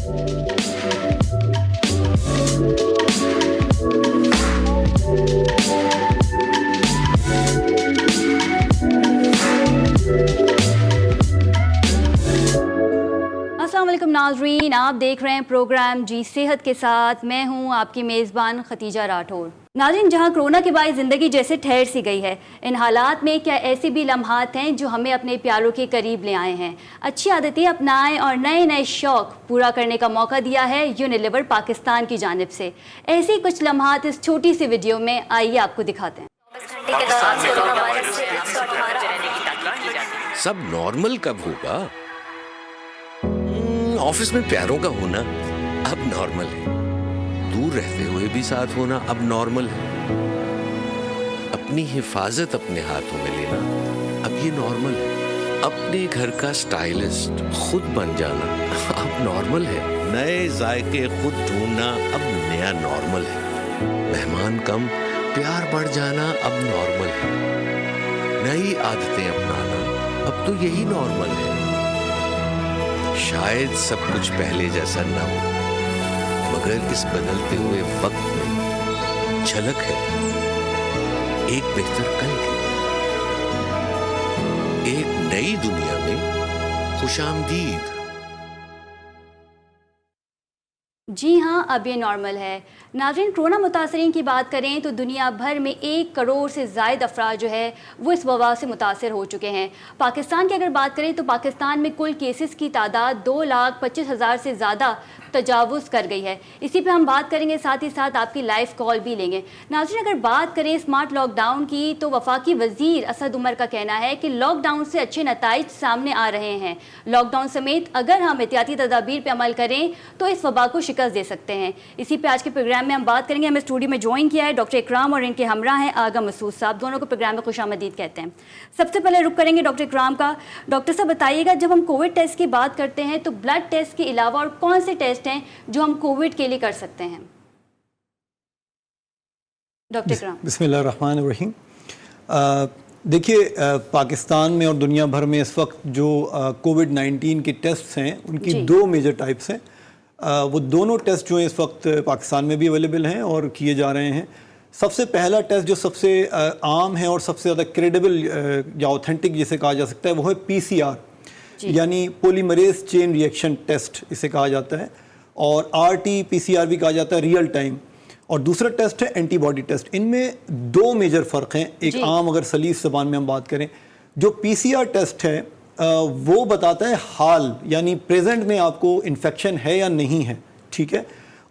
السلام علیکم ناظرین، آپ دیکھ رہے ہیں پروگرام جی صحت کے ساتھ. میں ہوں آپ کی میزبان ختیجہ راٹھور. ناظرین، جہاں کرونا کے باعث زندگی جیسے ٹھہر سی گئی ہے، ان حالات میں کیا ایسے بھی لمحات ہیں جو ہمیں اپنے پیاروں کے قریب لے آئے ہیں؟ اچھی عادتیں اپنائیں اور نئے نئے شوق پورا کرنے کا موقع دیا ہے یونیلیور پاکستان کی جانب سے. ایسے کچھ لمحات اس چھوٹی سی ویڈیو میں آئیے آپ کو دکھاتے ہیں. سب نارمل کب ہوگا؟ آفس میں پیاروں کا ہونا اب نارمل ہے، دور رہتے ہوئے بھی ساتھ ہونا اب نارمل ہے، اپنی حفاظت اپنے ہاتھوں میں لینا اب یہ نارمل ہے، اپنے گھر کا سٹائلسٹ خود بن جانا اب نارمل ہے، نئے ذائقے خود ڈھونڈنا اب نیا نارمل ہے، مہمان کم پیار بڑھ جانا اب نارمل ہے، نئی عادتیں اپنانا اب تو یہی نارمل ہے. شاید سب کچھ پہلے جیسا نہ ہو، مگر اس بدلتے ہوئے وقت میں جھلک ہے ایک بہتر کل کی، ایک نئی دنیا میں خوش آمدید. جی ہاں، اب یہ نارمل ہے. ناظرین، کرونا متاثرین کی بات کریں تو دنیا بھر میں 1 کروڑ سے زائد افراد جو ہے وہ اس وبا سے متاثر ہو چکے ہیں. پاکستان کی اگر بات کریں تو پاکستان میں کل کیسز کی تعداد 2,25,000 سے زیادہ تجاوز کر گئی ہے. اسی پہ ہم بات کریں گے، ساتھ ہی ساتھ آپ کی لائیو کال بھی لیں گے. ناظرین، اگر بات کریں اسمارٹ لاک ڈاؤن کی تو وفاقی وزیر اسد عمر کا کہنا ہے کہ لاک ڈاؤن سے اچھے نتائج سامنے آ رہے ہیں. لاک ڈاؤن سمیت اگر ہم احتیاطی تدابیر پہ عمل کریں تو اس وبا کو شکست دے سکتے ہیں. اسی پہ آج کے پروگرام میں ہم بات کریں گے. ہمیں اسٹوڈیو میں جوائن کیا ہے ڈاکٹر اکرام اور ان کے ہمراہ ہیں آغا مسعود صاحب. دونوں کو پروگرام میں خوش آمدید کہتے ہیں. سب سے پہلے رک کریں گے ڈاکٹر اکرام کا. ڈاکٹر صاحب بتائیے گا، جب ہم کووڈ ٹیسٹ کی بات کرتے ہیں تو بلڈ ٹیسٹ کے علاوہ اور کون سے ٹیسٹ ہیں جو ہم کووڈ کے لیے کر سکتے ہیں؟ ڈاکٹر اکرام. بسم اللہ الرحمن الرحیم. دیکھیے، پاکستان میں اور دنیا بھر میں اس وقت جو کووڈ-19 کے ٹیسٹس ہیں ان کی 2 میجر ٹائپس ہیں. وہ دونوں ٹیسٹ جو ہیں اس وقت پاکستان میں بھی اویلیبل ہیں اور کیے جا رہے ہیں. سب سے پہلا ٹیسٹ جو سب سے عام ہے اور سب سے زیادہ کریڈیبل یا اوتھینٹک جسے کہا جا سکتا ہے وہ ہے PCR، یعنی پولیمریز چین ری ایکشن ٹیسٹ اسے کہا جاتا ہے، اور RT-PCR بھی کہا جاتا ہے، ریئل ٹائم. اور دوسرا ٹیسٹ ہے اینٹی باڈی ٹیسٹ. ان میں 2 میجر فرق ہیں. ایک عام اگر سلیس زبان میں ہم بات کریں، جو PCR ٹیسٹ ہے وہ بتاتا ہے حال، یعنی پریزنٹ میں آپ کو انفیکشن ہے یا نہیں ہے، ٹھیک ہے.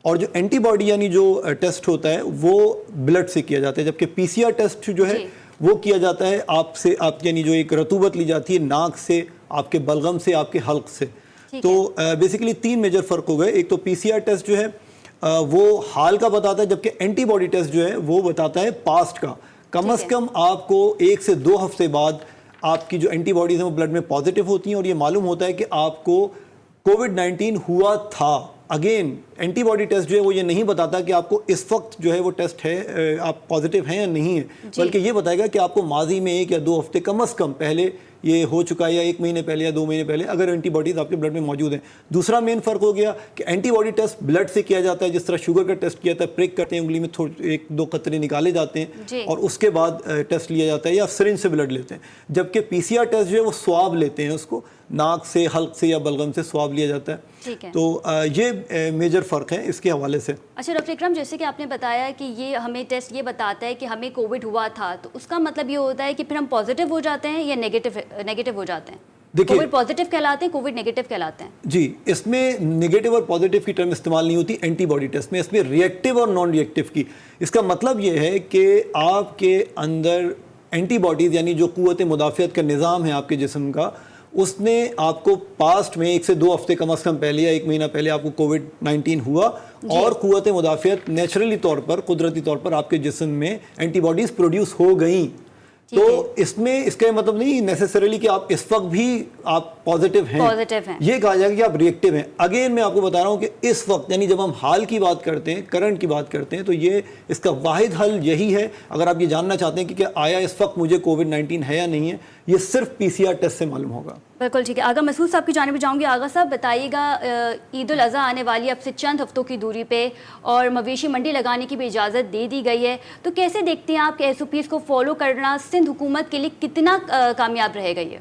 اور جو اینٹی باڈی یعنی جو ٹیسٹ ہوتا ہے وہ بلڈ سے کیا جاتا ہے، جبکہ PCR ٹیسٹ جو ہے وہ کیا جاتا ہے آپ یعنی جو ایک رطوبت لی جاتی ہے ناک سے، آپ کے بلغم سے، آپ کے حلق سے. تو بیسیکلی 3 میجر فرق ہو گئے. ایک تو PCR ٹیسٹ جو ہے وہ حال کا بتاتا ہے، جبکہ اینٹی باڈی ٹیسٹ جو ہے وہ بتاتا ہے پاسٹ کا. کم از کم آپ کو 1 سے 2 ہفتے بعد آپ کی جو اینٹی باڈیز ہیں وہ بلڈ میں پازیٹیو ہوتی ہیں اور یہ معلوم ہوتا ہے کہ آپ کو کووڈ-19 ہوا تھا. اگین اینٹی باڈی ٹیسٹ جو ہے وہ یہ نہیں بتاتا کہ آپ کو اس وقت جو ہے وہ ٹیسٹ ہے آپ پازیٹیو ہیں یا نہیں ہے، بلکہ یہ بتائے گا کہ آپ کو ماضی میں 1 یا 2 ہفتے کم از کم پہلے یہ ہو چکا ہے، یا 1 مہینے پہلے یا 2 مہینے پہلے، اگر اینٹی باڈیز آپ کے بلڈ میں موجود ہیں. دوسرا مین فرق ہو گیا کہ اینٹی باڈی ٹیسٹ بلڈ سے کیا جاتا ہے، جس طرح شوگر کا ٹیسٹ کیا جاتا ہے، پرک کرتے ہیں انگلی میں 1-2 قطرے نکالے جاتے ہیں اور اس کے بعد ٹیسٹ لیا جاتا ہے، یا سرنج سے بلڈ لیتے ہیں. جبکہ PCR ٹیسٹ جو ہے وہ سواب لیتے ہیں، اس کو ناک سے، حلق سے یا بلغم سے سواب لیا جاتا ہے. تو یہ میجر فرق ہے اس کے حوالے سے. اچھا ڈاکٹر اکرم، جیسے کہ آپ نے بتایا کہ یہ ہمیں ٹیسٹ یہ بتاتا ہے کہ ہمیں کووڈ ہوا تھا، تو اس کا مطلب یہ ہوتا ہے کہ پھر ہم پازیٹیو ہو جاتے ہیں یا نیگیٹو ہو جاتے ہیں؟ کووڈ پازیٹیو کہلاتے ہیں، کووڈ نیگیٹو کہلاتے ہیں. جی، اس میں نیگیٹو اور پازیٹیو کی ٹرم استعمال نہیں ہوتی اینٹی باڈی ٹیسٹ میں. اس میں ری ایکٹیو اور نان ری ایکٹیو کی. اس کا مطلب یہ ہے کہ آپ کے اندر اینٹی باڈیز یعنی جو قوت مدافعت کا نظام ہے آپ کے جسم کا، اس نے آپ کو پاسٹ میں 1 سے 2 ہفتے کم از کم پہلے یا 1 مہینہ پہلے آپ کو کووڈ-19 ہوا، اور قوت مدافعت نیچرلی طور پر، قدرتی طور پر آپ کے جسم میں اینٹی باڈیز پروڈیوس ہو گئیں. تو اس میں اس کا مطلب نہیں نیسیسریلی کہ آپ اس وقت بھی آپ پازیٹیو ہیں، یہ کہا جائے گا کہ آپ ری ایکٹیو ہیں. اگین میں آپ کو بتا رہا ہوں کہ اس وقت یعنی جب ہم حال کی بات کرتے ہیں، کرنٹ کی بات کرتے ہیں، تو یہ اس کا واحد حل یہی ہے. اگر آپ یہ جاننا چاہتے ہیں کہ آیا اس وقت مجھے کووڈ-19 ہے یا نہیں ہے، یہ صرف PCR ٹیسٹ سے معلوم ہوگا. بالکل ٹھیک ہے. آغا مسعود صاحب کی جانب جاؤں گی. آغا صاحب بتائیے گا, عید الاضحیٰ آنے والی اب سے چند ہفتوں کی دوری پہ اور مویشی منڈی لگانے کی بھی اجازت دے دی گئی ہے, تو کیسے دیکھتے ہیں آپ کہ ایس او پیز کو فالو کرنا سندھ حکومت کے لیے کتنا کامیاب رہے گا؟ یہ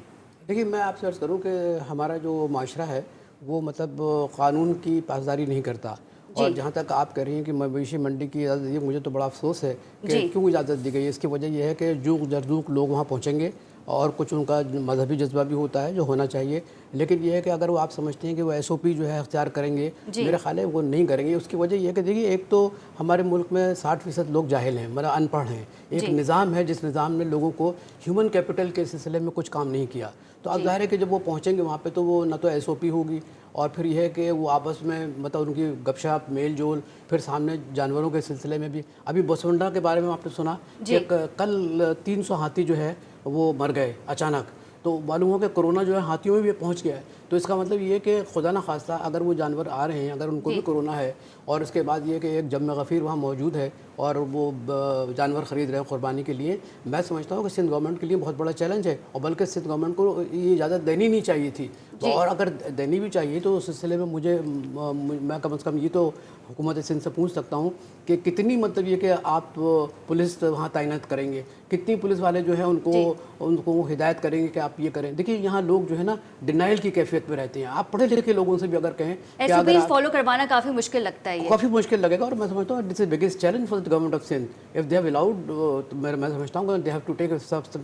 دیکھیے, میں آپ سے عرض کروں کہ ہمارا جو معاشرہ ہے وہ مطلب قانون کی پاسداری نہیں کرتا, اور جہاں تک آپ کہہ رہی ہیں کہ مویشی منڈی کی اجازت دی, مجھے تو بڑا افسوس ہے کہ کیوں اجازت دی گئی ہے. اس کی وجہ یہ ہے کہ جوق جرزوق لوگ وہاں پہنچیں گے, اور کچھ ان کا مذہبی جذبہ بھی ہوتا ہے جو ہونا چاہیے, لیکن یہ ہے کہ اگر وہ آپ سمجھتے ہیں کہ وہ ایس او پی جو ہے اختیار کریں گے, میرا خیال ہے وہ نہیں کریں گے. اس کی وجہ یہ ہے کہ دیکھیے, ایک تو ہمارے ملک میں 60% لوگ جاہل ہیں, مطلب ان پڑھ ہیں. ایک نظام ہے جس نظام نے لوگوں کو ہیومن کیپٹل کے سلسلے میں کچھ کام نہیں کیا, تو اب ظاہر ہے کہ جب وہ پہنچیں گے وہاں پہ تو وہ نہ تو ایس او پی ہوگی, اور پھر یہ ہے کہ وہ آپس میں مطلب ان کی گپ شپ میل جول, پھر سامنے جانوروں کے سلسلے میں بھی. ابھی بوسونڈا کے بارے میں آپ نے سنا کہ کل 300 ہاتھی جو ہے وہ مر گئے اچانک, تو معلوم ہو کہ کرونا جو ہے ہاتھیوں میں بھی پہنچ گیا ہے. تو اس کا مطلب یہ کہ خدا نہ خواستہ اگر وہ جانور آ رہے ہیں, اگر ان کو بھی کرونا ہے, اور اس کے بعد یہ کہ ایک جم غفیر وہاں موجود ہے اور وہ جانور خرید رہے ہیں قربانی کے لیے, میں سمجھتا ہوں کہ سندھ گورنمنٹ کے لیے بہت بڑا چیلنج ہے, اور بلکہ سندھ گورنمنٹ کو یہ اجازت دینی نہیں چاہیے تھی. اور اگر دینی بھی چاہیے تو اس سلسلے میں میں کم از کم یہ تو حکومت سندھ سے پوچھ سکتا ہوں کہ کتنی مطلب یہ کہ آپ پولیس وہاں تعینات کریں گے, کتنی پولیس والے جو ہیں ان کو ہدایت کریں گے کہ آپ یہ کریں. دیکھیے, یہاں لوگ جو ہے نا ڈینائل کی کیفیت میں رہتے ہیں. آپ پڑھے لکھے لوگوں سے بھی اگر کہیں ایس او پیز فالو کروانا کافی مشکل لگتا ہے, کافی مشکل لگے گا, اور میں سمجھتا ہوں this is biggest challenge for the government of Sindh. If they have allowed, میں سمجھتا ہوں they have to take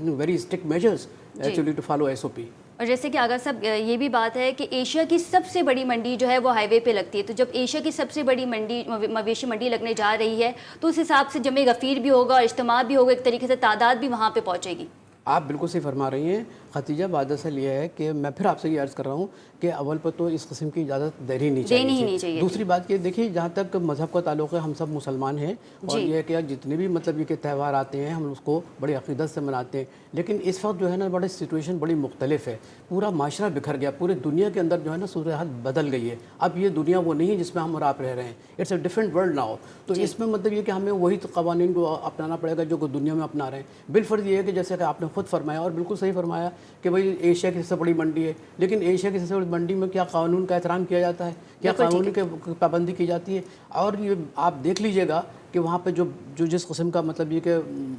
very strict measures actually to follow S O P. اور جیسے کہ اگر سب یہ بھی بات ہے کہ ایشیا کی سب سے بڑی منڈی جو ہے وہ ہائی وے پہ لگتی ہے, تو جب ایشیا کی سب سے بڑی منڈی مویشی منڈی لگنے جا رہی ہے تو اس حساب سے جمع غفیر بھی ہوگا اور اجتماع بھی ہوگا, ایک طریقے سے تعداد بھی وہاں پہ پہنچے گی. آپ بالکل صحیح فرما رہی ہیں ختیجہ. بات اصل یہ ہے کہ میں پھر آپ سے یہ عرض کر رہا ہوں کہ اول پر تو اس قسم کی اجازت دینی نہیں چاہیے. دوسری بات یہ دیکھیے, جہاں تک مذہب کا تعلق ہے, ہم سب مسلمان ہیں, اور یہ کہ جتنے بھی مطلب یہ کہ تہوار آتے ہیں ہم اس کو بڑی عقیدت سے مناتے ہیں, لیکن اس وقت جو ہے نا بڑی سچویشن بڑی مختلف ہے. پورا معاشرہ بکھر گیا, پورے دنیا کے اندر جو ہے نا صورتحال بدل گئی ہے. اب یہ دنیا وہ نہیں ہے جس میں ہم اور آپ رہ رہے ہیں. It's a different world now. تو اس میں مطلب یہ کہ ہمیں وہی قوانین کو اپنانا پڑے گا جو دنیا میں اپنا رہے ہیں. بالفرض یہ ہے کہ جیسے کہ آپ نے خود فرمایا, اور بالکل صحیح فرمایا, کہ بھائی ایشیا کی سب سے بڑی منڈی ہے, لیکن ایشیا کی سب سے بڑی منڈی میں کیا قانون کا احترام کیا جاتا ہے, کیا قانون کی پابندی کی جاتی ہے؟ اور یہ آپ دیکھ لیجئے گا کہ وہاں پہ جو جس قسم کا مطلب یہ کہ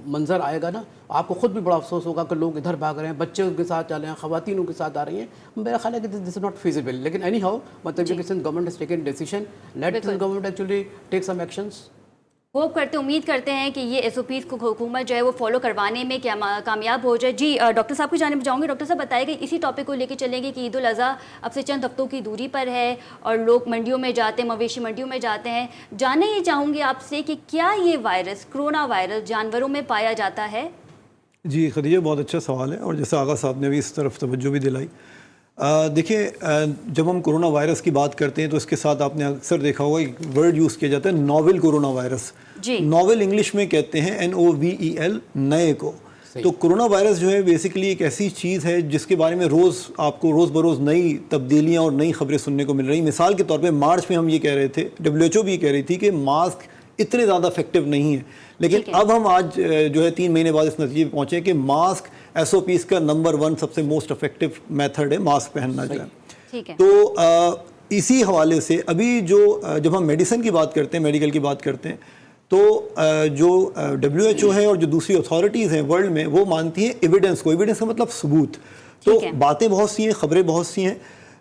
منظر آئے گا نا, آپ کو خود بھی بڑا افسوس ہوگا کہ لوگ ادھر بھاگ رہے ہیں, بچے ان کے ساتھ چل رہے ہیں, خواتین ان کے ساتھ آ رہی ہیں. میرا خیال ہے کہ دس از ناٹ فیزیبل. لیکن اینی ہاؤ مطلب یہ کہ Sindh government has taken decision, let Sindh government actually take some actions. Hope کرتے امید کرتے ہیں کہ یہ ایس او پیز کو حکومت جو ہے وہ فالو کروانے میں کامیاب ہو جائے. جی ڈاکٹر صاحب کی جانب جاؤں گے. ڈاکٹر صاحب بتائے گا, اسی ٹاپک کو لے کے چلیں گے کہ عید الاضحیٰ اب سے چند ہفتوں کی دوری پر ہے اور لوگ منڈیوں میں جاتے ہیں, مویشی منڈیوں میں جاتے ہیں. جاننا یہ چاہوں گی آپ سے کہ کیا یہ وائرس کرونا وائرس جانوروں میں پایا جاتا ہے؟ جی خدیجہ, بہت اچھا سوال ہے, اور جیسا آغا صاحب نے بھی اس طرف توجہ بھی دلائی. دیکھیے, جب ہم کرونا وائرس کی بات کرتے ہیں تو اس کے ساتھ آپ نے اکثر دیکھا ہوگا ایک ورڈ یوز کیا جاتا ہے, novel corona virus. Novel English میں کہتے ہیں NOVEL, نئے کو. تو کرونا وائرس جو ہے بیسیکلی ایک ایسی چیز ہے جس کے بارے میں آپ کو روز بروز نئی تبدیلیاں اور نئی خبریں سننے کو مل رہی. مثال کے طور پہ مارچ میں ہم یہ کہہ رہے تھے, WHO بھی یہ کہہ رہی تھی کہ ماسک اتنے زیادہ افیکٹو نہیں ہیں, لیکن اب ہم آج جو ہے 3 مہینے بعد اس نتیجے پہ پہنچے کہ ماسک ایس او پیز کا نمبر 1 سب سے موسٹ افیکٹو میتھڈ ہے ماسک پہننا جو ہے. تو اسی حوالے سے ابھی جب ہم میڈیسن کی بات کرتے ہیں, میڈیکل کی بات کرتے ہیں, تو جو WHO ہے اور جو دوسری اتھارٹیز ہیں ورلڈ میں, وہ مانتی ہیں ایویڈنس کو. ایویڈنس کا مطلب ثبوت. تو باتیں بہت سی ہیں, خبریں بہت سی ہیں,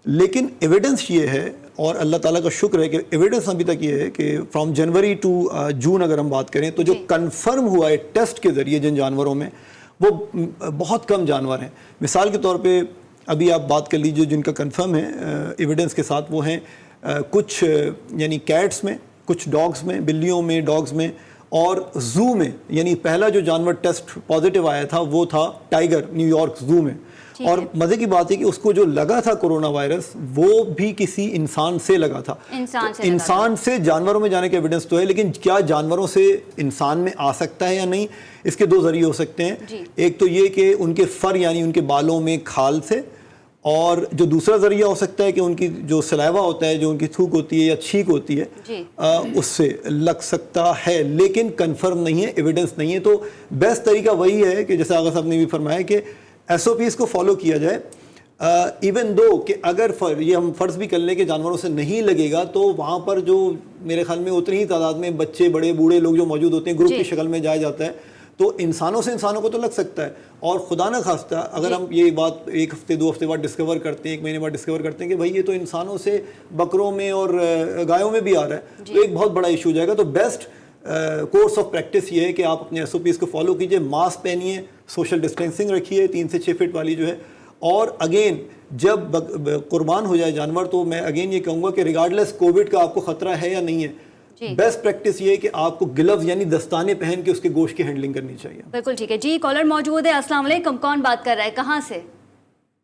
لیکن ایویڈنس یہ ہے, اور اللہ تعالیٰ کا شکر ہے کہ ایویڈنس ابھی تک یہ ہے کہ فرام جنوری ٹو جون اگر ہم بات کریں تو جو کنفرم ہوا ہے ٹیسٹ کے ذریعے جن جانوروں میں, وہ بہت کم جانور ہیں. مثال کے طور پہ ابھی آپ بات کر لیجیے جن کا کنفرم ہے ایویڈنس کے ساتھ, وہ ہیں کچھ یعنی کیٹس میں, کچھ ڈاگس میں, بلیوں میں, ڈاگس میں, اور زو میں. یعنی پہلا جو جانور ٹیسٹ پازیٹیو آیا تھا وہ تھا ٹائیگر, نیو یارک زو میں. اور مزے کی بات ہے کہ اس کو جو لگا تھا کرونا وائرس, وہ بھی کسی انسان سے لگا تھا. انسان سے جانوروں میں جانے کا ایویڈنس تو ہے, لیکن کیا جانوروں سے انسان میں آ سکتا ہے یا نہیں, اس کے 2 ذریعے ہو سکتے ہیں. ایک تو یہ کہ ان کے فر یعنی ان کے بالوں میں کھال سے, اور جو دوسرا ذریعہ ہو سکتا ہے کہ ان کی جو سلیوا ہوتا ہے, جو ان کی تھوک ہوتی ہے یا چھینک ہوتی ہے, اس سے لگ سکتا ہے, لیکن کنفرم نہیں ہے, ایویڈنس نہیں ہے. تو بیسٹ طریقہ وہی ہے کہ جیسے آغا صاحب نے بھی فرمایا کہ ایس او پیز کو فالو کیا جائے. ایون دو کہ اگر یہ ہم فرض بھی کر لیں کہ جانوروں سے نہیں لگے گا تو وہاں پر جو میرے خیال میں اتنی ہی تعداد میں بچے بڑے بوڑھے لوگ جو موجود ہوتے ہیں گروپ کی شکل میں جایا جاتا ہے تو انسانوں سے انسانوں کو تو لگ سکتا ہے. اور خدا نہ خواستہ اگر ہم یہ بات ایک ہفتے 2 ہفتے بعد ڈسکور کرتے ہیں 1 مہینے بعد ڈسکور کرتے ہیں کہ بھائی یہ تو انسانوں سے بکروں میں اور گایوں میں بھی آ رہا ہے تو ایک بہت بڑا ایشو ہو جائے گا. تو بیسٹ کورس آف پریکٹس یہ ہے کہ آپ اپنے SOPs کو فالو کیجئے, ماسک پہنیے, سوشل ڈسٹینسنگ رکھیے 3 سے 6 فٹ والی جو ہے. اور اگین جب قربان ہو جائے جانور تو میں اگین یہ کہوں گا کہ ریگارڈلیس کووڈ کا آپ کو خطرہ ہے یا نہیں ہے, بیسٹ پریکٹس یہ ہے کہ آپ کو گلوز یعنی دستانے پہن کے اس کے گوشت کی ہینڈلنگ کرنی چاہیے. بالکل ٹھیک ہے جی. کالر موجود ہے. السلام علیکم, کون بات کر رہا ہے, کہاں سے؟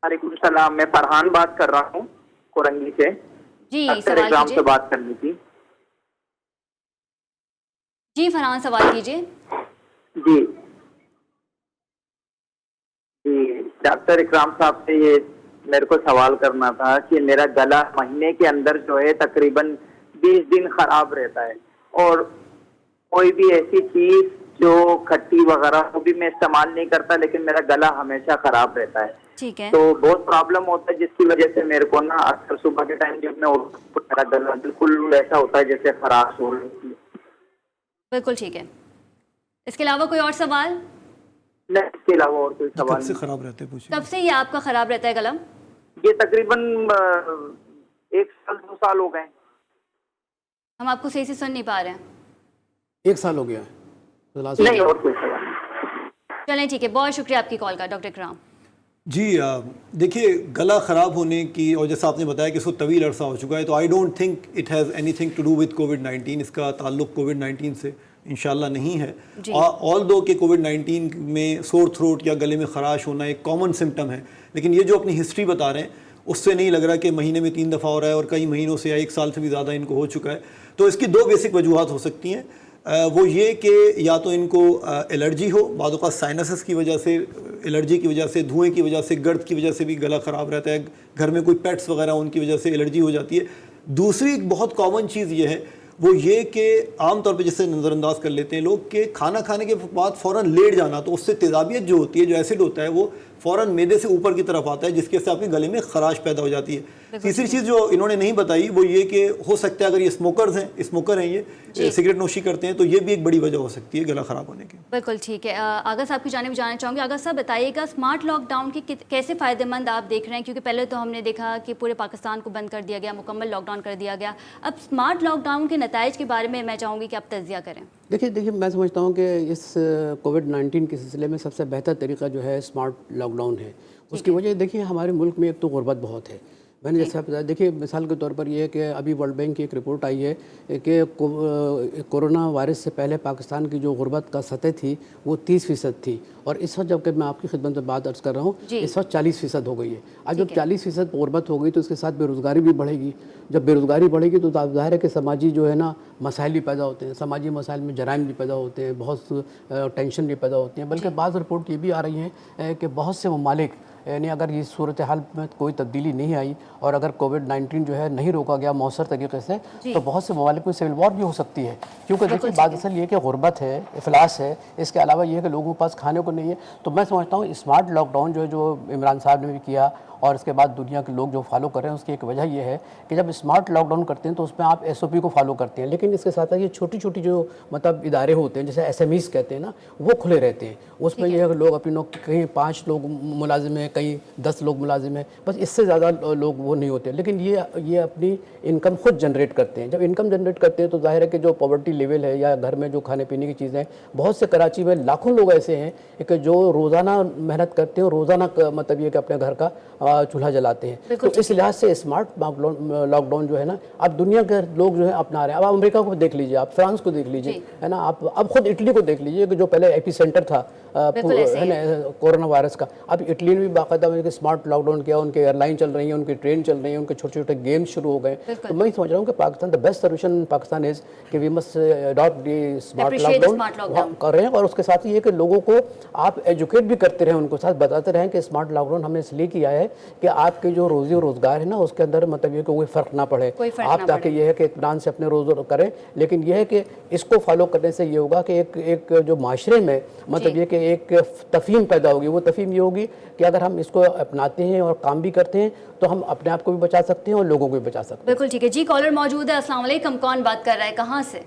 وعلیکم السلام, میں فرحان بات کر رہا ہوں کورنگی سے. جی سوال کیجیے. سے بات کرنی تھی. جی فرحان سوال کیجیے. جی ڈاکٹر اکرام صاحب سے یہ میرے کو سوال کرنا تھا کہ میرا گلا مہینے کے اندر جو ہے تقریباً 20 دن خراب رہتا ہے اور کوئی بھی ایسی چیز جو کھٹی وغیرہ وہ بھی میں استعمال نہیں کرتا لیکن میرا گلا ہمیشہ خراب رہتا ہے. ٹھیک ہے. تو بہت پرابلم ہوتا ہے جس کی وجہ سے میرے کو نا اکثر صبح کے ٹائم جب میں میرا گلا بالکل ایسا ہوتا ہے جیسے خراش ہو رہی ہے. بالکل ٹھیک ہے. اس کے علاوہ کوئی اور سوال؟ نہیں, اس کے علاوہ اور کوئی سوال کب سے خراب رہتے ہیں پوچھیں. کب سے یہ آپ کا خراب رہتا ہے گلا؟ یہ تقریباً 1 سال 2 سال ہو گئے. ہم آپ کو صحیح سے سن نہیں پا رہے ہیں. 1 سال ہو گیا ہے. نہیں اور کوئی سوال نہیں. چلیں ٹھیک ہے, بہت شکریہ آپ کی کال کا ڈاکٹر اکرام. جی دیکھیے گلا خراب ہونے کی اور جیسا آپ نے بتایا کہ اس کو طویل عرصہ ہو چکا ہے تو I don't think it has anything to do with کووڈ-19. اس کا تعلق کووڈ-19 سے انشاءاللہ نہیں ہے. آل دو کہ کووڈ-19 میں سور تھروٹ یا گلے میں خراش ہونا ایک کامن سمٹم ہے, لیکن یہ جو اپنی ہسٹری بتا رہے ہیں اس سے نہیں لگ رہا کہ مہینے میں 3 دفعہ ہو رہا ہے اور کئی مہینوں سے یا 1 سال سے بھی زیادہ ان کو ہو چکا ہے. تو اس کی 2 بیسک وجوہات ہو سکتی ہیں. وہ یہ کہ یا تو ان کو الرجی ہو, بعض اوقات سائنسز کی وجہ سے, الرجی کی وجہ سے, دھوئیں کی وجہ سے, گرد کی وجہ سے بھی گلا خراب رہتا ہے, گھر میں کوئی پیٹس وغیرہ ان کی وجہ سے الرجی ہو جاتی ہے. دوسری ایک بہت کامن چیز یہ ہے وہ یہ کہ عام طور پہ جسے نظر انداز کر لیتے ہیں لوگ کہ کھانا کھانے کے بعد فوراً لیٹ جانا, تو اس سے تیزابیت جو ہوتی ہے, جو ایسڈ ہوتا ہے وہ فوراً معدے سے اوپر کی طرف آتا ہے جس کی وجہ سے آپ کے گلے میں خراش پیدا ہو جاتی ہے. تیسری چیز جو انہوں نے نہیں بتائی وہ یہ کہ ہو سکتا ہے اگر یہ اسموکر ہیں یہ سگریٹ نوشی کرتے ہیں تو یہ بھی ایک بڑی وجہ ہو سکتی ہے گلا خراب ہونے کی. بالکل ٹھیک ہے. آغا صاحب کی جانب جانا چاہوں گے. آغا صاحب بتائیے گا اسمارٹ لاک ڈاؤن کے کیسے فائدہ مند آپ دیکھ رہے ہیں, کیونکہ پہلے تو ہم نے دیکھا کہ پورے پاکستان کو بند کر دیا گیا, مکمل لاک ڈاؤن کر دیا گیا. اب اسمارٹ لاک ڈاؤن کے نتائج کے بارے میں چاہوں گی کہ آپ تجزیہ کریں. دیکھیے میں سمجھتا ہوں کہ اس کووڈ-19 کے سلسلے میں سب سے بہتر طریقہ جو ہے اسمارٹ لاک ڈاؤن ہے. اس کی وجہ دیکھیے ہمارے ملک میں ایک تو غربت بہت ہے. میں نے جیسے آپ بتایا, دیکھیے مثال کے طور پر یہ ہے کہ ابھی ورلڈ بینک کی ایک رپورٹ آئی ہے کہ کورونا وائرس سے پہلے پاکستان کی جو غربت کا سطح تھی وہ 30% تھی, اور اس وقت جب کہ میں آپ کی خدمت میں بات عرض کر رہا ہوں اس وقت 40% ہو گئی ہے. اب جب 40% غربت ہو گئی تو اس کے ساتھ بے روزگاری بھی بڑھے گی. جب بے روزگاری بڑھے گی تو ظاہر ہے کہ سماجی جو ہے نا مسائل بھی پیدا ہوتے ہیں, سماجی مسائل میں جرائم بھی پیدا ہوتے ہیں, بہت ٹینشن بھی پیدا ہوتی ہیں. بلکہ بعض رپورٹ یہ بھی آ رہی ہیں کہ بہت سے ممالک یعنی اگر یہ صورتحال میں کوئی تبدیلی نہیں آئی اور اگر کووڈ-19 جو ہے نہیں روکا گیا مؤثر طریقے سے تو بہت سے ممالک میں سول وار بھی ہو سکتی ہے. کیونکہ دیکھیے بات اصل یہ کہ غربت ہے, افلاس ہے, اس کے علاوہ یہ ہے کہ لوگوں کے پاس کھانے کو نہیں ہے. تو میں سمجھتا ہوں اسمارٹ لاک ڈاؤن جو عمران صاحب نے بھی کیا اور اس کے بعد دنیا کے لوگ جو فالو کر رہے ہیں اس کی ایک وجہ یہ ہے کہ جب اسمارٹ لاک ڈاؤن کرتے ہیں تو اس میں آپ SOP کو فالو کرتے ہیں, لیکن اس کے ساتھ یہ چھوٹی چھوٹی جو مطلب ادارے ہوتے ہیں جیسے SMEs کہتے ہیں نا وہ کھلے رہتے ہیں. اس میں یہ ہے کہ لوگ اپنی کہیں 5 لوگ ملازم ہیں, کہیں 10 لوگ ملازم ہیں, بس اس سے زیادہ لوگ وہ نہیں ہوتے. لیکن یہ اپنی انکم خود جنریٹ کرتے ہیں. جب انکم جنریٹ کرتے ہیں تو ظاہر ہے کہ جو پاورٹی لیول ہے یا گھر میں جو کھانے پینے کی چیزیں, بہت سے کراچی میں لاکھوں لوگ ایسے ہیں کہ جو روزانہ محنت کرتے ہیں, روزانہ مطلب یہ کہ اپنے گھر کا چولہا جلاتے ہیں. تو اس لحاظ سے اسمارٹ لاک ڈاؤن جو ہے نا اب دنیا کے لوگ جو ہے اپنا رہے ہیں. اب آپ امریکہ کو دیکھ لیجیے, آپ فرانس کو دیکھ لیجیے, ہے نا, آپ اب خود اٹلی کو دیکھ لیجیے کہ جو پہلے ایپی سینٹر تھا ہے نا کورونا وائرس کا, اب اٹلی نے بھی باقاعدہ اسمارٹ لاک ڈاؤن کیا, ان کے ایئر لائن چل رہی ہیں, ان کی ٹرین چل رہی ہیں, ان کے چھوٹے چھوٹے گیمز شروع ہو گئے. تو میں سمجھ رہا ہوں کہ Pakistan the best solution in Pakistan is کہ we must adopt the smart lockdown کر رہے ہیں. اور اس کے ساتھ یہ کہ لوگوں کو آپ ایجوکیٹ بھی کرتے رہیں, ان کو ساتھ بتاتے رہیں کہ اسمارٹ لاک ڈاؤن ہم نے اس لیے کیا ہے کہ آپ کے جو روزی و روزگار ہے نا اس کے اندر مطلب یہ کہ کوئی فرق نہ پڑے آپ، تاکہ یہ ہے کہ اطمینان سے اپنے روز کریں. لیکن یہ ہے کہ اس کو فالو کرنے سے یہ ہوگا کہ ایک جو معاشرے میں مطلب یہ کہ ایک تفہیم پیدا ہوگی. وہ تفہیم یہ ہوگی کہ اگر ہم اس کو اپناتے ہیں اور کام بھی کرتے ہیں تو ہم اپنے آپ کو بھی بچا سکتے ہیں اور لوگوں کو بھی بچا سکتے ہیں. بالکل ٹھیک ہے جی. کالر موجود ہے. السلام علیکم. کون بات کر رہا ہے, کہاں سے؟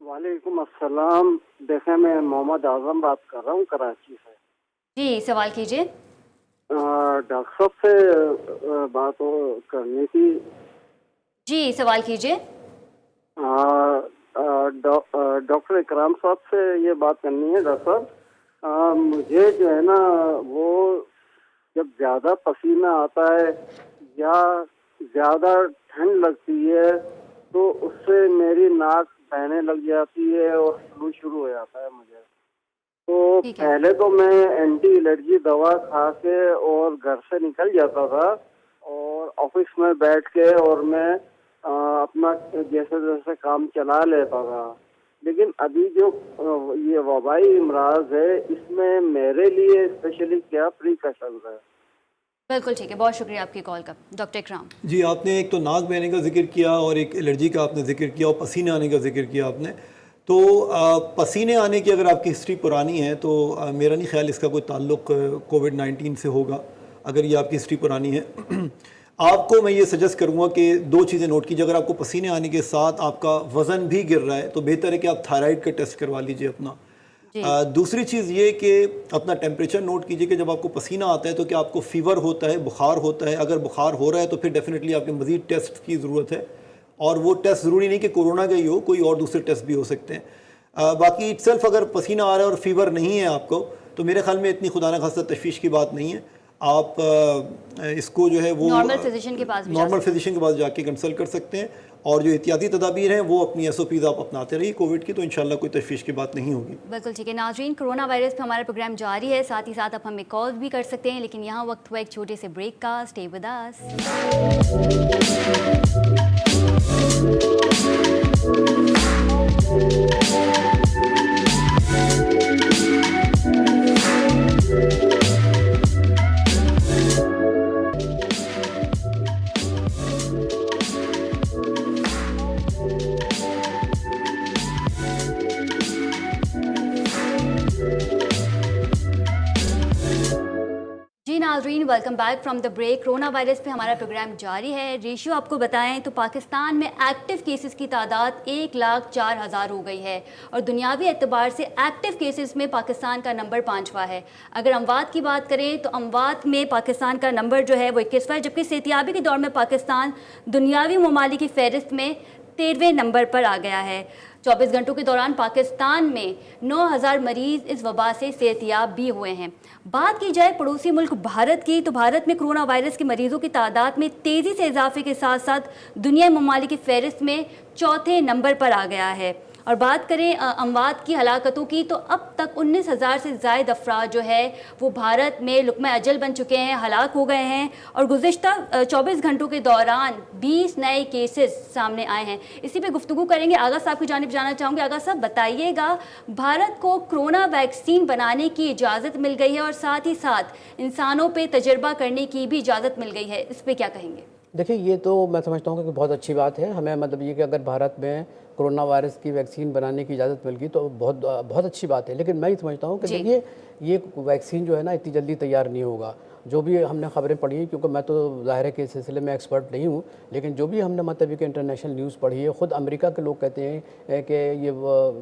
وعلیکم السلام. دیکھیں میں محمد اعظم بات کر رہا ہوں کراچی سے. جی سوال کیجیے. ڈاکٹر صاحب سے بات کرنی تھی. جی سوال کیجیے. ڈاکٹر اکرام صاحب سے یہ بات کرنی ہے. ڈاکٹر صاحب مجھے جو ہے نا وہ جب زیادہ پسینہ آتا ہے یا زیادہ ٹھنڈ لگتی ہے تو اس سے میری ناک بہنے لگ جاتی ہے اور فلو شروع ہو جاتا ہے مجھے. تو پہلے تو میں اینٹی الرجی دوا کھا کے اور گھر سے نکل جاتا تھا اور آفس میں بیٹھ کے اور میں اپنا جیسے جیسے کام چلا لیتا تھا. لیکن ابھی جو یہ وبائی امراض ہے اس میں میرے لیے اسپیشلی کیا پریکاشنز ہے؟ بالکل ٹھیک ہے, بہت شکریہ آپ کی کال کا. ڈاکٹر اکرام جی, آپ نے ایک تو ناک بہنے کا ذکر کیا اور ایک الرجی کا آپ نے ذکر کیا اور پسینے آنے کا ذکر کیا آپ نے. تو پسینے آنے کی اگر آپ کی ہسٹری پرانی ہے تو میرا نہیں خیال اس کا کوئی تعلق کووڈ-19 سے ہوگا. اگر یہ آپ کی ہسٹری پرانی ہے آپ کو میں یہ سجیسٹ کروں گا کہ دو چیزیں نوٹ کیجیے. اگر آپ کو پسینے آنے کے ساتھ آپ کا وزن بھی گر رہا ہے تو بہتر ہے کہ آپ تھائرائیڈ کا ٹیسٹ کروا لیجیے اپنا. دوسری چیز یہ کہ اپنا ٹیمپریچر نوٹ کیجیے کہ جب آپ کو پسینہ آتا ہے تو کیا آپ کو فیور ہوتا ہے, بخار ہوتا ہے. اگر بخار ہو رہا ہے تو پھر ڈیفینیٹلی آپ کے مزید ٹیسٹ کی ضرورت ہے, اور وہ ٹیسٹ ضروری نہیں کہ کورونا کا ہی ہو, کوئی اور دوسرے ٹیسٹ بھی ہو سکتے ہیں. باقی اٹ سیلف اگر پسینہ آ رہا ہے اور فیور نہیں ہے آپ کو تو میرے خیال میں اتنی خدا نخواستہ تشویش کی بات نہیں ہے. آپ اس کو جو ہے وہ نارمل فزیشین کے پاس جا کے کنسلٹ کر سکتے ہیں, اور جو احتیاطی تدابیر ہیں وہ اپنی ایس او پیز آپ اپناتے رہیے کووڈ کی, تو انشاءاللہ کوئی تشویش کی بات نہیں ہوگی. بالکل ٹھیک ہے. ناظرین, کرونا وائرس پہ ہمارا پروگرام جاری ہے, ساتھ ہی ساتھ آپ ہمیں کال بھی کر سکتے ہیں, لیکن یہاں وقت ہوا ایک چھوٹے سے بریک کا. Stay with us. ناظرین, welcome back from the break. Corona virus پہ ہمارا پروگرام جاری ہے. ریشیو آپ کو بتائیں تو پاکستان میں ایکٹیو کیسز کی تعداد 1,04,000 ہو گئی ہے, اور دنیاوی اعتبار سے ایکٹیو کیسز میں پاکستان کا نمبر 5واں ہے. اگر اموات کی بات کریں تو اموات میں پاکستان کا نمبر جو ہے وہ 21واں ہے, جبکہ صحتیابی کے دور میں پاکستان دنیاوی ممالک کی فہرست میں 13ویں نمبر پر آ گیا ہے. 24 گھنٹوں کے دوران پاکستان میں 9,000 مریض اس وبا سے صحتیاب بھی ہوئے ہیں. بات کی جائے پڑوسی ملک بھارت کی, تو بھارت میں کرونا وائرس کے مریضوں کی تعداد میں تیزی سے اضافے کے ساتھ ساتھ دنیا ممالک کی فہرست میں 4تھے نمبر پر آ گیا ہے. اور بات کریں اموات کی ہلاکتوں کی تو اب تک 19,000 سے زائد افراد جو ہے وہ بھارت میں لقمہ اجل بن چکے ہیں, ہلاک ہو گئے ہیں, اور گزشتہ 24 گھنٹوں کے دوران 20 نئے کیسز سامنے آئے ہیں. اسی پہ گفتگو کریں گے. آغا صاحب کی جانب جانا چاہوں گے. آغا صاحب بتائیے گا, بھارت کو کرونا ویکسین بنانے کی اجازت مل گئی ہے اور ساتھ ہی ساتھ انسانوں پہ تجربہ کرنے کی بھی اجازت مل گئی ہے, اس پہ کیا کہیں گے؟ دیکھیں, یہ تو میں سمجھتا ہوں کہ بہت اچھی بات ہے. ہمیں مطلب یہ کہ اگر بھارت میں کرونا وائرس کی ویکسین بنانے کی اجازت مل گئی تو بہت اچھی بات ہے. لیکن میں یہ سمجھتا ہوں کہ دیکھیے یہ ویکسین جو ہے نا اتنی جلدی تیار نہیں ہوگا. جو بھی ہم نے خبریں پڑھی ہیں, کیونکہ میں تو ظاہر ہے کہ اس سلسلے میں ایکسپرٹ نہیں ہوں, لیکن جو بھی ہم نے مطلب کہ انٹرنیشنل نیوز پڑھی ہے, خود امریکہ کے لوگ کہتے ہیں کہ یہ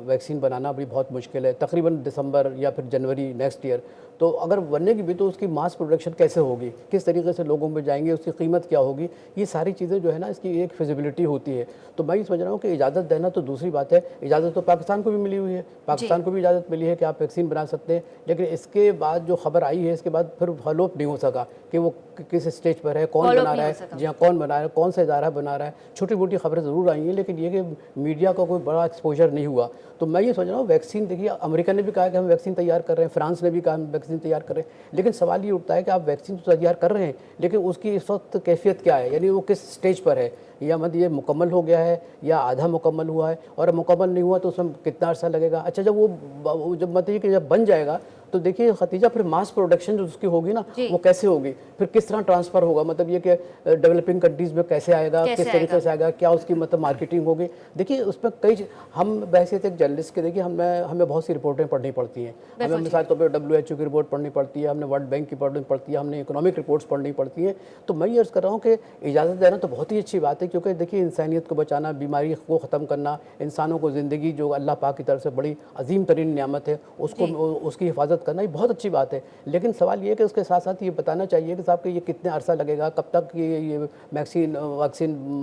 ویکسین بنانا بھی بہت مشکل ہے, تقریباً دسمبر یا پھر جنوری نیکسٹ ایئر. تو اگر بننے کی بھی تو اس کی ماس پروڈکشن کیسے ہوگی, کس طریقے سے لوگوں میں جائیں گے, اس کی قیمت کیا ہوگی, یہ ساری چیزیں جو ہے نا اس کی ایک فیزیبلٹی ہوتی ہے. تو میں یہ سمجھ رہا ہوں کہ اجازت دینا تو دوسری بات ہے. اجازت تو پاکستان کو بھی ملی ہوئی ہے, پاکستان کو بھی اجازت ملی ہے کہ آپ ویکسین بنا سکتے ہیں, لیکن اس کے بعد جو خبر آئی ہے اس کے بعد پھر فالو اپ نہیں ہو سکا کہ وہ کس اسٹیج پر ہے, کون بنا رہا ہے, جی ہاں کون بنا رہا ہے, کون سا ادارہ بنا رہا ہے. چھوٹی موٹی خبریں ضرور آئی ہیں, لیکن یہ کہ میڈیا کا کوئی بڑا ایکسپوجر نہیں ہوا. تو میں یہ سوچ رہا ہوں ویکسین, دیکھیے امریکہ نے بھی کہا کہ ہم ویکسین تیار کر رہے ہیں, فرانس نے بھی کہا ہم ویکسین تیار کر رہے ہیں, لیکن سوال یہ اٹھتا ہے کہ آپ ویکسین تو تیار کر رہے ہیں, لیکن اس کی اس وقت کیفیت کیا ہے, یعنی وہ کس اسٹیج پر ہے. یا مطلب یہ مکمل ہو گیا ہے یا آدھا مکمل ہوا ہے، اور مکمل نہیں ہوا تو اس میں کتنا عرصہ لگے گا. اچھا جب وہ جب مطلب یہ کہ جب بن جائے گا تو دیکھیے ختیجہ پھر ماس پروڈکشن جو اس کی ہوگی نا وہ کیسے ہوگی، پھر کس طرح ٹرانسفر ہوگا، مطلب یہ کہ ڈیولپنگ کنٹریز میں کیسے آئے گا، کس طریقے سے آئے گا، کیا اس کی مطلب مارکیٹنگ ہوگی. دیکھیے اس میں کئی ہم بحیثیت ایک جرنلسٹ کے دیکھیے ہمیں بہت سی رپورٹیں پڑھنی پڑتی ہیں. ہمیں مثال طور پہ WHO کی رپورٹ پڑھنی پڑتی ہے، ہم نے ورلڈ بینک کی پڑھنی پڑتی ہے، ہم نے اکنامک رپورٹس پڑھنی پڑتی ہیں. تو میں یہ عرض کر رہا ہوں کہ اجازت دینا تو بہت ہی اچھی بات ہے، کیونکہ دیکھیے انسانیت کو بچانا، بیماری کو ختم کرنا، انسانوں کو زندگی جو اللہ پاک کی طرف سے بڑی عظیم ترین نعمت ہے اس کی حفاظت کرنا یہ بہت اچھی بات ہے. لیکن سوال یہ ہے کہ اس کے ساتھ ساتھ یہ بتانا چاہیے کہ صاحب کہ یہ کتنے عرصہ لگے گا، کب تک یہ ویکسین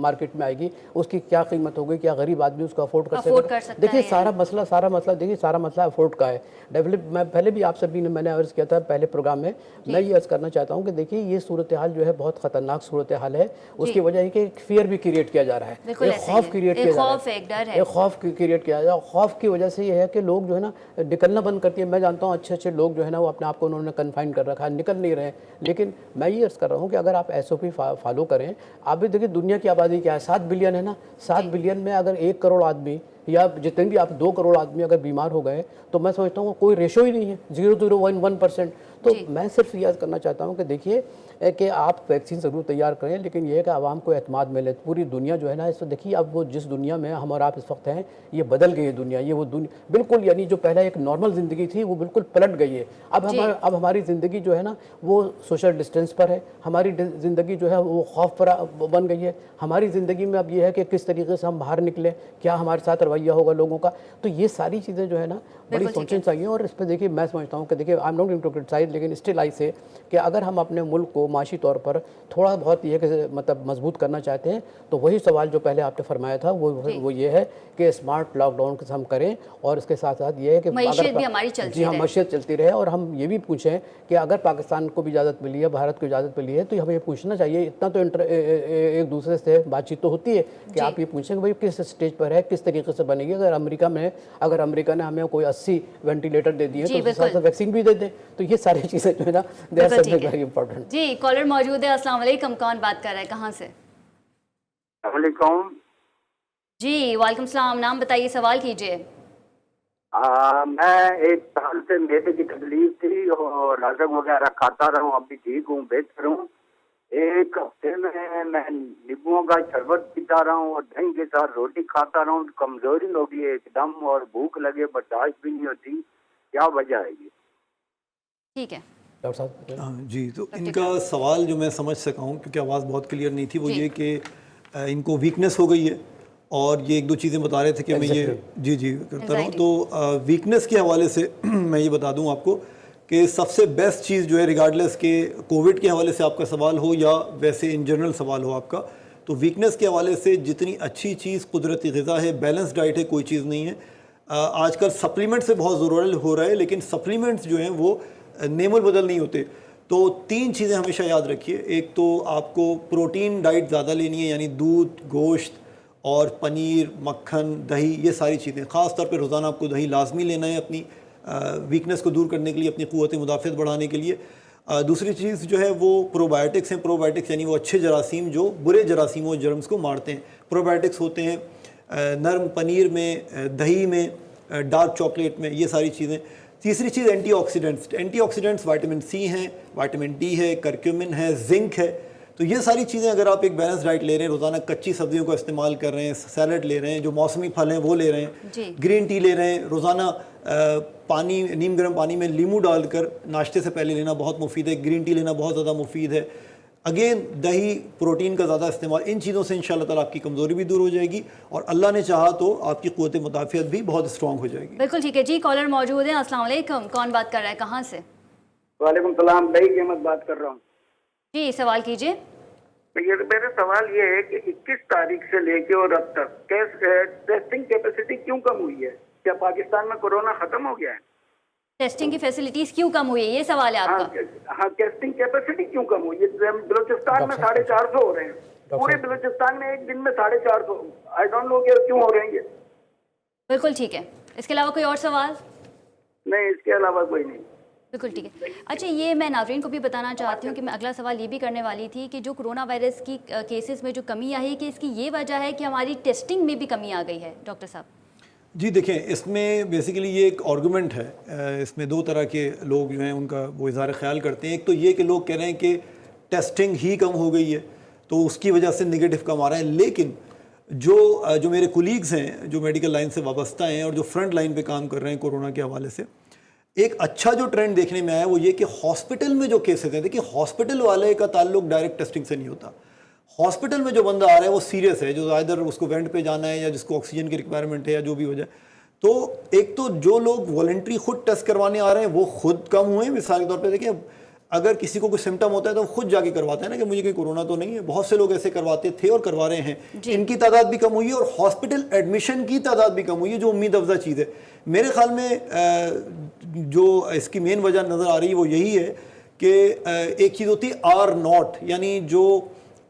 مارکیٹ میں آئے گی، اس کی کیا قیمت ہوگی، کیا غریب آدمی اس کو افورڈ کر سکتا ہے. دیکھیے سارا مسئلہ افورڈ کا ہے. میں پہلے بھی آپ سے بھی میں نے عرض کیا تھا پہلے پروگرام میں، میں یہ عرض کرنا چاہتا ہوں کہ دیکھیے یہ صورتحال جو ہے بہت خطرناک صورتحال ہے. اس کی وجہ یہ کہ ایک فیئر بھی کریٹ کیا جا رہا ہے، ایک خوف کریٹ کیا جا رہا ہے، ایک خوف کریٹ کیا جا رہا ہے. خوف کی وجہ سے یہ ہے کہ لوگ جو ہے نا نکلنا بند کرتی ہیں. میں جانتا ہوں اچھے لوگ جو ہے نا وہ اپنے آپ کو انہوں نے کنفائن کر رکھا ہے، نکل نہیں رہے. لیکن میں یہ عرض کر رہا ہوں کہ اگر آپ SOP فالو کریں. آپ بھی دیکھیں دنیا کی آبادی کیا ہے، 7 بلین ہے نا. 7 بلین میں اگر 1 کروڑ آدمی یا جتنے بھی آپ 2 کروڑ آدمی اگر بیمار ہو گئے تو میں سمجھتا ہوں کوئی ریشو ہی نہیں ہے، 0.01%. تو میں صرف یہ کرنا چاہتا ہوں کہ دیکھیے کہ آپ ویکسین ضرور تیار کریں، لیکن یہ ہے کہ عوام کو اعتماد ملے. پوری دنیا جو ہے نا اس دیکھیے اب وہ جس دنیا میں ہم اور آپ اس وقت ہیں یہ بدل گئی ہے دنیا. یہ وہ دنیا بالکل یعنی جو پہلے ایک نارمل زندگی تھی وہ بالکل پلٹ گئی ہے. اب ہماری زندگی جو ہے نا وہ سوشل ڈسٹینس پر ہے، ہماری زندگی جو ہے وہ خوف پر بن گئی ہے. ہماری زندگی میں اب یہ ہے کہ کس طریقے سے ہم باہر نکلیں، کیا ہمارے ساتھ رویہ ہوگا لوگوں کا. تو یہ ساری چیزیں جو ہے نا بڑی سوچنی چاہیے. اور اس پہ دیکھیے میں سمجھتا ہوں کہ دیکھیے I am not going to criticise, لیکن اسٹل آئی سے کہ اگر ہم اپنے ملک کو معاشی طور پر تھوڑا بہت یہ کہ مطلب مضبوط کرنا چاہتے ہیں تو وہی سوال جو پہلے آپ نے فرمایا تھا وہ یہ ہے کہ اسمارٹ لاک ڈاؤن ہم کریں. اور اس کے ساتھ ساتھ یہ ہے کہ معیشت چلتی رہے. اور ہم یہ بھی پوچھیں کہ اگر پاکستان کو بھی اجازت ملی ہے، بھارت کو اجازت ملی ہے، تو ہمیں یہ پوچھنا چاہیے. اتنا تو ایک دوسرے سے بات چیت تو ہوتی ہے کہ آپ یہ پوچھیں کہ بھائی کس اسٹیج پر ہے، کس طریقے سے بنے گی. اگر امریکہ نے ہمیں کوئی 80 وینٹیلیٹر دے دیے تو اس حساب سے ویکسین بھی دے دیں. تو یہ ساری چیزیں جو ہے نا they are something very important. جی کالر موجود ہے. السلام علیکم، کون بات کر رہا ہے، کہاں سے؟ السلام علیکم. جی وعلیکم السلام، نام بتائیے، سوال کیجیے. میں 1 سال سے میرے کی تکلیف تھی اور رازق وغیرہ کھاتا رہا ہوں، ابھی ٹھیک ہوں، بہتر ہوں. 1 ہفتے میں نیبوؤں کا شربت پیتا رہا ہوں اور دہی کے ساتھ روٹی کھاتا رہا ہوں. کمزوری ہو گئی ایک دم اور بھوک لگے برداشت بھی نہیں ہوتی. کیا وجہ ہے یہ؟ ٹھیک ہے ڈاکٹر صاحب. جی تو ان کا سوال جو میں سمجھ سکا ہوں کیونکہ آواز بہت کلیئر نہیں تھی، وہ یہ کہ ان کو ویکنس ہو گئی ہے اور یہ 1-2 چیزیں بتا رہے تھے کہ میں یہ جی کرتا رہا ہوں. تو ویکنس کے حوالے سے میں یہ بتا دوں آپ کو کہ سب سے بیسٹ چیز جو ہے ریگارڈلیس کہ کووڈ کے حوالے سے آپ کا سوال ہو یا ویسے ان جنرل سوال ہو آپ کا، تو ویکنس کے حوالے سے جتنی اچھی چیز قدرتی غذا ہے، بیلنس ڈائٹ ہے، کوئی چیز نہیں ہے. آج کل سپلیمنٹ سے بہت ضرورت ہو رہا ہے، لیکن سپلیمنٹس جو ہیں وہ نیم البدل نہیں ہوتے. تو 3 چیزیں ہمیشہ یاد رکھیے. ایک تو آپ کو پروٹین ڈائٹ زیادہ لینی ہے، یعنی دودھ، گوشت اور پنیر، مکھن، دہی، یہ ساری چیزیں. خاص طور پہ روزانہ آپ کو دہی لازمی لینا ہے اپنی ویکنس کو دور کرنے کے لیے، اپنی قوت مدافعت بڑھانے کے لیے. دوسری چیز جو ہے وہ پروبایوٹکس ہیں. پروبایوٹکس یعنی وہ اچھے جراثیم جو برے جراثیموں جرمز کو مارتے ہیں. پروبایوٹکس ہوتے ہیں نرم پنیر میں، دہی میں، ڈارک چاکلیٹ میں، یہ ساری چیزیں. تیسری چیز antioxidants. Antioxidants vitamin C ہیں، وائٹامن ڈی ہے، کرکیومن ہے، زنک ہے. تو یہ ساری چیزیں اگر آپ ایک بیلنس ڈائٹ لے رہے ہیں، روزانہ کچی سبزیوں کا استعمال کر رہے ہیں، سیلڈ لے رہے ہیں، جو موسمی پھل ہیں وہ لے رہے ہیں، گرین ٹی لے رہے ہیں، روزانہ پانی، نیم گرم پانی میں لیمو ڈال کر ناشتے سے پہلے لینا بہت مفید ہے. گرین ٹی لینا بہت زیادہ مفید ہے. اگین دہی، پروٹین کا زیادہ استعمال، ان چیزوں سے انشاءاللہ تعالیٰ آپ کی کمزوری بھی دور ہو جائے گی اور اللہ نے چاہا تو آپ کی قوت مدافعت بھی بہت اسٹرانگ ہو جائے گی. بالکل ٹھیک ہے. جی کالر موجود ہیں. السلام علیکم، کون بات کر رہا ہے، کہاں سے؟ وعلیکم السلام، بھائی احمد بات کر رہا ہوں. جی سوال کیجیے. میرا سوال یہ ہے کہ 21 تاریخ سے لے کے اور اب تک ٹیسٹنگ کیپیسٹی کیوں کم ہوئی ہے؟ کیا پاکستان میں کورونا ختم ہو گیا ہے؟ ٹیسٹنگ کی فیسلٹیز کیوں کم ہوئی ہے، یہ سوال ہے آپ کا؟ ہاں ٹیسٹنگ کیپیسٹی کیوں کم ہوئی ہے؟ بلوچستان میں 450 ہو رہے ہیں، پورے بلوچستان میں ایک دن میں 450. آئی ڈونٹ نو کہ کیوں ہو رہے ہیں یہ. بالکل ٹھیک ہے. اس کے علاوہ کوئی اور سوال؟ نہیں، اس کے علاوہ کوئی نہیں. بالکل ٹھیک ہے. اچھا یہ میں ناظرین کو بھی بتانا چاہتی ہوں کہ میں اگلا سوال یہ بھی کرنے والی تھی کہ جو کرونا وائرس کی کیسز میں جو کمی آئی ہے کہ اس کی یہ وجہ ہے کہ ہماری ٹیسٹنگ میں بھی کمی آ گئی ہے ڈاکٹر صاحب. جی دیکھیں اس میں بیسیکلی یہ ایک آرگومنٹ ہے, اس میں دو طرح کے لوگ جو ہیں ان کا وہ اظہار خیال کرتے ہیں. ایک تو یہ کہ لوگ کہہ رہے ہیں کہ ٹیسٹنگ ہی کم ہو گئی ہے تو اس کی وجہ سے نگیٹو کم آ رہا ہے, لیکن جو میرے کولیگز ہیں جو میڈیکل لائن سے وابستہ ہیں اور جو فرنٹ لائن پہ کام کر رہے ہیں کورونا کے حوالے سے, ایک اچھا جو ٹرینڈ دیکھنے میں آیا وہ یہ کہ ہاسپٹل میں جو کیسز ہیں, دیکھیے ہاسپٹل والے کا تعلق ڈائریکٹ ٹیسٹنگ سے نہیں ہوتا. ہاسپٹل میں جو بندہ آ رہا ہے وہ سیریس ہے, جو ادھر اس کو وینٹ پہ جانا ہے یا جس کو آکسیجن کی ریکوائرمنٹ ہے یا جو بھی ہو جائے. تو ایک تو جو لوگ والنٹری خود ٹیسٹ کروانے آ رہے ہیں وہ خود کم ہوئے. مثال کے طور پہ دیکھیں اگر کسی کو کوئی سمٹم ہوتا ہے تو خود جا کے کرواتے ہیں نا کہ مجھے کوئی کورونا تو نہیں ہے. بہت سے لوگ ایسے کرواتے تھے اور کروا رہے ہیں. ان کی تعداد بھی کم ہوئی ہے اور ہاسپٹل ایڈمیشن کی تعداد بھی کم ہوئی ہے, جو امید افزا چیز ہے. میرے خیال میں جو اس کی مین وجہ نظر آ رہی ہے وہ یہی ہے کہ ایک چیز ہوتی ہے آر ناٹ, یعنی جو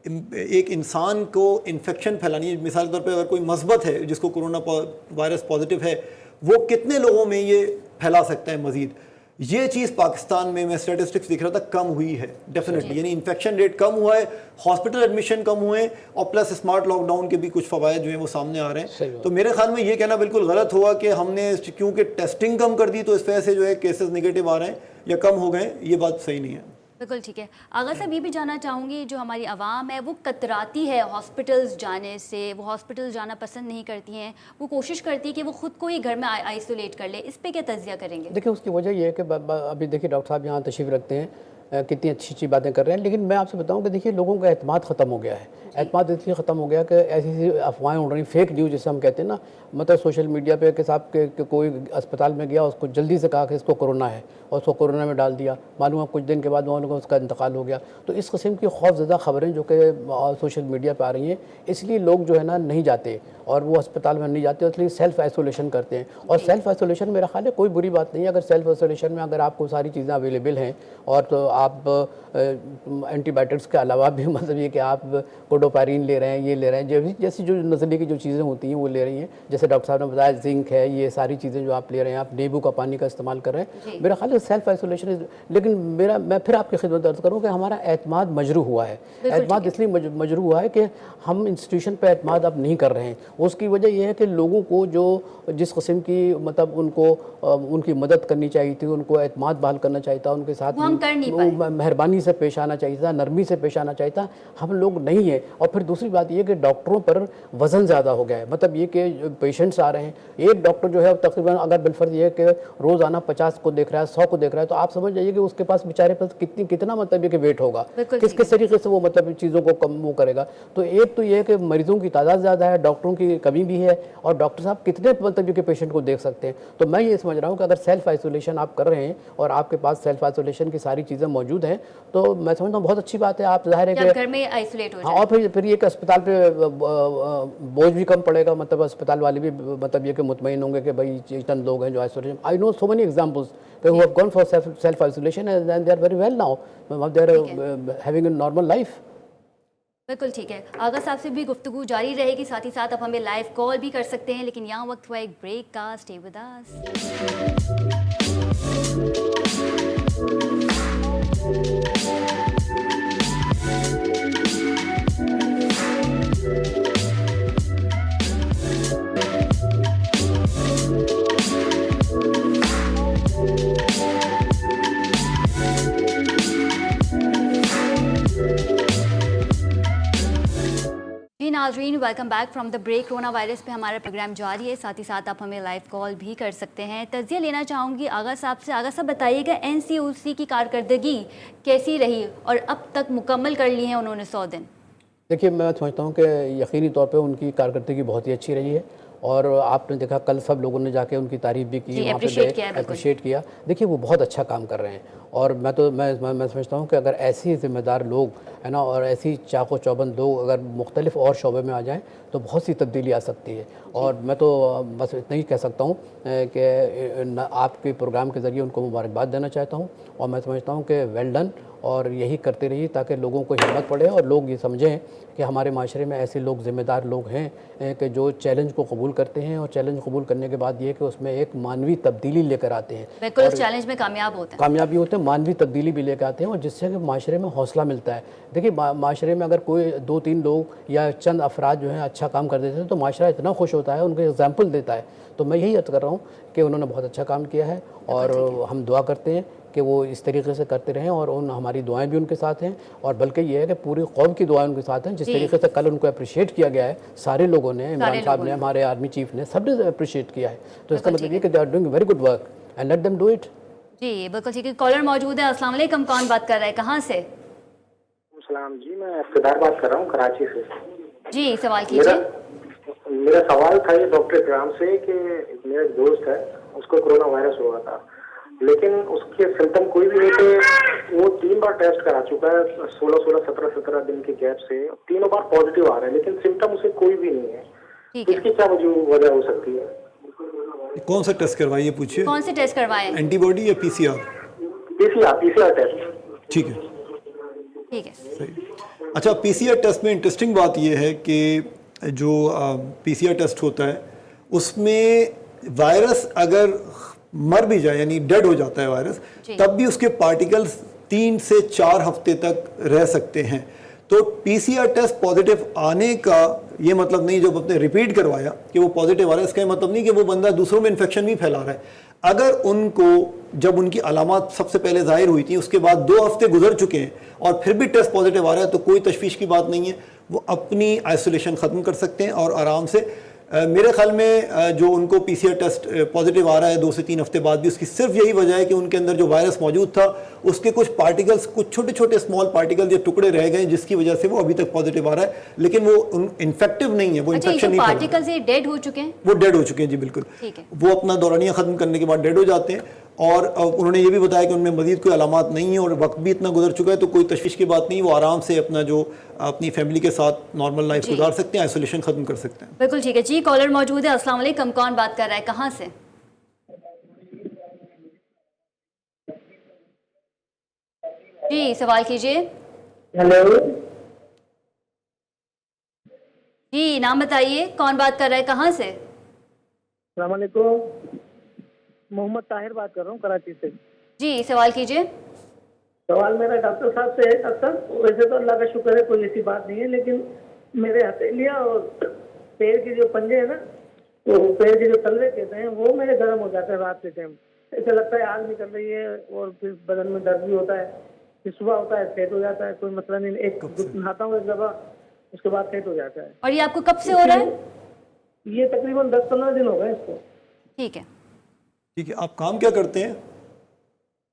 ایک انسان کو انفیکشن پھیلانی ہے. مثال کے طور پہ اگر کوئی مثبت ہے جس کو کورونا وائرس پازیٹیو ہے, وہ کتنے لوگوں میں یہ پھیلا سکتا ہے مزید. یہ چیز پاکستان میں اسٹیٹسٹکس دیکھ رہا تھا کم ہوئی ہے ڈیفینیٹلی, یعنی انفیکشن ریٹ کم ہوا ہے, ہاسپٹل ایڈمیشن کم ہوئے ہیں, اور پلس اسمارٹ لاک ڈاؤن کے بھی کچھ فوائد جو ہیں وہ سامنے آ رہے ہیں. تو میرے خیال میں یہ کہنا بالکل غلط ہوا کہ ہم نے کیونکہ ٹیسٹنگ کم کر دی تو اس وجہ سے جو ہے کیسز نگیٹو آ رہے ہیں یا کم ہو گئے, یہ بات صحیح نہیں ہے. بالکل ٹھیک ہے. آغا صاحب یہ بھی جاننا چاہوں گی جو ہماری عوام ہے وہ کتراتی ہے ہاسپٹلز جانے سے, وہ ہاسپٹل جانا پسند نہیں کرتی ہیں, وہ کوشش کرتی ہے کہ وہ خود کو ہی گھر میں آئسولیٹ کر لے, اس پہ کیا تجزیہ کریں گے؟ دیکھیں اس کی وجہ یہ ہے کہ ابھی دیکھیے ڈاکٹر صاحب یہاں تشریف رکھتے ہیں, کتنی اچھی اچھی باتیں کر رہے ہیں, لیکن میں آپ سے بتاؤں کہ دیکھیے لوگوں کا اعتماد ختم ہو گیا ہے. اعتماد اس لیے ختم ہو گیا کہ ایسی افواہیں اڑ رہی, فیک نیوز جسے ہم کہتے ہیں نا, مطلب سوشل میڈیا پہ کہ صاحب کہ کوئی اسپتال میں گیا, اس کو جلدی سے کہا کہ اس کو کورونا ہے اور اس کو کورونا میں ڈال دیا, معلوم ہے کچھ دن کے بعد معلوم اس کا انتقال ہو گیا. تو اس قسم کی خوف زدہ خبریں جو کہ سوشل میڈیا پہ آ رہی ہیں, اس لیے لوگ جو ہے نا نہیں جاتے اور وہ اسپتال میں نہیں جاتے, اس لیے سیلف آئسولیشن کرتے ہیں. اور سیلف آئسولیشن میرا خیال ہے کوئی بری بات نہیں ہے. اگر سیلف آئسولیشن میں اگر آپ کو ساری چیزیں اویلیبل ہیں اور تو آپ اینٹی بائیوٹکس کے علاوہ بھی مطلب یہ کہ آپ کوڈوپائرین لے رہے ہیں, یہ لے رہے ہیں, جیسی جو نزلے کی جو چیزیں ہوتی ہیں وہ لے رہی ہیں, جیسے ڈاکٹر صاحب نے بتایا زنک ہے, یہ ساری چیزیں جو آپ لے رہے ہیں, آپ نیبو کا پانی کا استعمال کر رہے ہیں, میرا خیال ہے سیلف آئسولیشن. لیکن میں پھر آپ کی خدمت عرض کروں کہ ہمارا اعتماد مجروح ہوا ہے. اعتماد اس لیے مجروح ہوا ہے کہ ہم انسٹیٹیوشن پہ اعتماد اب نہیں کر رہے ہیں. اس کی وجہ یہ ہے کہ لوگوں کو جو جس قسم کی مطلب ان کو ان کی مدد کرنی چاہیے تھی, ان کو اعتماد بحال کرنا چاہیے تھا, ان کے ساتھ مہربانی سے پیش آنا چاہیے تھا, نرمی سے پیش آنا چاہیے تھا, ہم لوگ نہیں ہیں. اور پھر دوسری بات یہ کہ ڈاکٹروں پر وزن زیادہ ہو گیا ہے. مطلب یہ کہ پیشنٹس آ رہے ہیں, ایک ڈاکٹر جو ہے تقریباً اگر بالفرض یہ کہ روزانہ 50 کو دیکھ رہا ہے, 100 کو دیکھ رہا ہے, تو آپ سمجھ جائیے کہ اس کے پاس بیچارے پاس کتنا مطلب یہ کہ ویٹ ہوگا, کس طریقے سے وہ مطلب چیزوں کو کم وہ کرے گا. تو ایک تو یہ ہے کہ مریضوں کی تعداد زیادہ ہے, ڈاکٹروں کی کمی بھی ہے, اور ڈاکٹر صاحب کتنے مطلب یہ کہ پیشنٹ کو دیکھ سکتے ہیں. تو میں یہ سمجھ رہا ہوں کہ اگر سیلف آئسولیشن آپ کر رہے ہیں اور آپ کے پاس سیلف آئسولیشن کی ساری چیزیں موجود ہیں تو میں سمجھتا ہوں بہت اچھی بات ہے. آپ ظاہر ہے کہ گھر میں آئسولیٹ ہو جائیں, اور پھر یہ کہ اسپتال پہ بوجھ بھی کم پڑے گا, مطلب اسپتال والے بھی مطلب یہ کہ مطمئن ہوں گے کہ بھائی چند لوگ ہیں جو isolation. I know so many examples who have gone for self isolation and they are very well now, they are having a normal life. بالکل ٹھیک ہے. آغا صاحب سے بھی گفتگو جاری رہے گی, ساتھ ہی ساتھ اب ہمیں لائیو کال بھی کر سکتے ہیں, لیکن یہاں وقت ہوا ایک بریک کا. اسٹے ود ناظرین, welcome back from the break. Corona virus پہ ہمارا پروگرام جاری ہے, ساتھ ہی ساتھ آپ ہمیں لائیو کال بھی کر سکتے ہیں. تجزیہ لینا چاہوں گی آغا صاحب سے. آغا صاحب بتائیے گا NCOC کی کارکردگی کیسی رہی اور اب تک مکمل کر لی ہیں انہوں نے 100 دن؟ دیکھیے میں سمجھتا ہوں کہ یقینی طور پہ ان کی کارکردگی بہت ہی اچھی رہی ہے, اور آپ نے دیکھا کل سب لوگوں نے جا کے ان کی تعریف بھی کی, اپریشیٹ کیا. دیکھیے وہ بہت اچھا کام کر رہے ہیں, اور میں سمجھتا ہوں کہ اگر ایسی ذمہ دار لوگ ہے نا, اور ایسی چاق و چوبند لوگ اگر مختلف اور شعبے میں آ جائیں تو بہت سی تبدیلی آ سکتی ہے. اور میں تو بس اتنا ہی کہہ سکتا ہوں کہ آپ کے پروگرام کے ذریعے ان کو مبارکباد دینا چاہتا ہوں, اور میں سمجھتا ہوں کہ ویل ڈن. اور یہی کرتے رہیے تاکہ لوگوں کو ہمت پڑے اور لوگ یہ سمجھیں کہ ہمارے معاشرے میں ایسے لوگ ذمہ دار لوگ ہیں کہ جو چیلنج کو قبول کرتے ہیں اور چیلنج قبول کرنے کے بعد یہ کہ اس میں ایک مانوی تبدیلی لے کر آتے ہیں. بالکل اس چیلنج میں کامیابی ہوتے ہیں, مانوی تبدیلی بھی لے کے آتے ہیں, اور جس سے کہ معاشرے میں حوصلہ ملتا ہے. دیکھیے معاشرے میں اگر کوئی 2-3 لوگ یا چند افراد جو ہیں اچھا کام کر دیتے ہیں تو معاشرہ اتنا خوش ہوتا ہے, ان کو ایگزامپل دیتا ہے. تو میں یہی عرض کر رہا ہوں کہ انہوں نے بہت اچھا کام کیا ہے اور ہم دعا کرتے ہیں کہ وہ اس طریقے سے کرتے رہیں, اور ہماری دعائیں بھی ان کے ساتھ ہیں, اور بلکہ یہ ہے کہ پوری قوم کی دعائیں ان کے ساتھ ہیں. جس طریقے سے کل ان کو اپریشیٹ کیا گیا ہے سارے لوگوں نے, عمران صاحب نے, ہمارے آرمی چیف نے, سب نے اپریشیٹ کیا ہے, تو اس کا مطلب یہ کہ they are doing very good work and let them do it. جی بالکل ٹھیک ہے. کالر موجود ہے. السلام علیکم, کون بات کر رہا ہے, کہاں سے؟ السلام جی, میں اقتدار بات کر رہا ہوں کراچی سے. جی سوال کیجیے. میرا سوال تھا یہ ڈاکٹر اکرام سے کہ میرا ایک دوست ہے, اس کو کرونا وائرس ہوا تھا, لیکن اس کے سمٹم کوئی بھی نہیں تھے. وہ 3 بار ٹیسٹ کرا چکا ہے 16-17 دن کے گیپ سے, 3 بار پازیٹیو آ رہا ہے, لیکن سمٹم اسے کوئی بھی نہیں ہے. اس کی کیا وجہ ہو سکتی ہے؟ کون سا ٹیسٹ کروائیے, پوچھیے کون سے ٹیسٹ کروائے؟ اینٹی باڈی یا پی سی آر؟ پی سی آر ٹیسٹ. ٹھیک ہے, ٹھیک ہے. صحیح. اچھا, پی سی آر ٹیسٹ میں انٹرسٹنگ بات یہ ہے کہ جو پی سی آر ٹیسٹ ہوتا ہے اس میں وائرس اگر مر بھی جائے, یعنی ڈیڈ ہو جاتا ہے وائرس, تب بھی اس کے پارٹیکلز 3 سے 4 ہفتے تک رہ سکتے ہیں. تو پی سی آر ٹیسٹ پازیٹیو آنے کا یہ مطلب نہیں, جب اپنے ریپیٹ کروایا کہ وہ پازیٹیو آ رہا ہے, اس کا یہ مطلب نہیں کہ وہ بندہ دوسروں میں انفیکشن بھی پھیلا رہا ہے. اگر ان کو جب ان کی علامات سب سے پہلے ظاہر ہوئی تھیں, اس کے بعد 2 ہفتے گزر چکے ہیں اور پھر بھی ٹیسٹ پازیٹیو آ رہا ہے, تو کوئی تشویش کی بات نہیں ہے. وہ اپنی آئسولیشن ختم کر سکتے ہیں اور آرام سے. میرے خیال میں جو ان کو پی سی آر ٹیسٹ پازیٹیو آ رہا ہے 2 سے 3 ہفتے بعد بھی, اس کی صرف یہی وجہ ہے کہ ان کے اندر جو وائرس موجود تھا اس کے کچھ پارٹیکلز, کچھ چھوٹے چھوٹے اسمال پارٹیکل یا ٹکڑے رہ گئے, جس کی وجہ سے وہ ابھی تک پازیٹیو آ رہا ہے, لیکن وہ انفیکٹیو نہیں ہے, وہ انفیکشن نہیں. پارٹیکلز یہ ڈیڈ ہو چکے ہیں, وہ ڈیڈ ہو چکے ہیں. جی بالکل, وہ اپنا دورانیہ ختم کرنے کے بعد ڈیڈ ہو جاتے ہیں. اور انہوں نے یہ بھی بتایا کہ ان میں مزید کوئی علامات نہیں ہیں اور وقت بھی اتنا گزر چکا ہے, تو کوئی تشویش کی بات نہیں. وہ آرام سے اپنا جو اپنی فیملی کے ساتھ نارمل لائف گزار سکتے ہیں, آئسولیشن ختم کر سکتے ہیں. بالکل ٹھیک ہے. جی کالر موجود ہے. السلام علیکم, کون بات کر رہا ہے, کہاں سے؟ جی سوال کیجیے. ہیلو جی نام بتائیے, کون بات کر رہا ہے, کہاں سے؟ السلام علیکم, محمد طاہر بات کر رہا ہوں کراچی سے. جی سوال کیجیے. سوال میرا ڈاکٹر صاحب سے ہے. ڈاکٹر ویسے تو اللہ کا شکر ہے کوئی ایسی بات نہیں ہے, لیکن میرے ہتھیلیاں اور پیر کے جو پنجے ہیں نا, تو پیر کے جو تلوے کہتے ہیں, وہ میرے گرم ہو جاتے ہیں رات کے ٹائم. ایسا لگتا ہے آگ نکل رہی ہے, اور پھر بدن میں درد بھی ہوتا ہے. پھر صبح ہوتا ہے سیٹ ہو جاتا ہے, کوئی مسئلہ نہیں. ایک نہاتا ہوں ایک دفعہ, اس کے بعد سیٹ ہو جاتا ہے. اور یہ آپ کو کب سے ہو رہا ہے؟ یہ تقریباً 10-15 دن ہو گئے اس کو. ٹھیک ہے. ٹھیک ہے. آپ کام کیا کرتے ہیں؟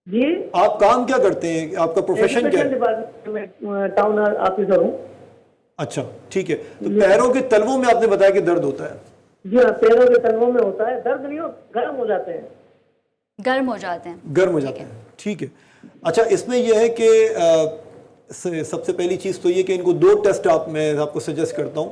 جی آپ کام کیا کرتے ہیں, آپ کا پروفیشن کیا ہے؟ ڈپارٹمنٹ میں ٹاؤن آفیسر ہوں. اچھا ٹھیک ہے. تو پیروں کے تلووں میں آپ نے بتایا کہ درد ہوتا ہے. جی ہاں, پیروں کے تلووں میں ہوتا ہے, درد نہیں ہو, گرم ہو جاتے ہیں. گرم ہو جاتے ہیں. گرم ہو جاتے ہیں. ٹھیک ہے. اچھا, اس میں یہ ہے کہ سب سے پہلی چیز تو یہ کہ ان کو 2 ٹیسٹ میں آپ کو سجیسٹ کرتا ہوں,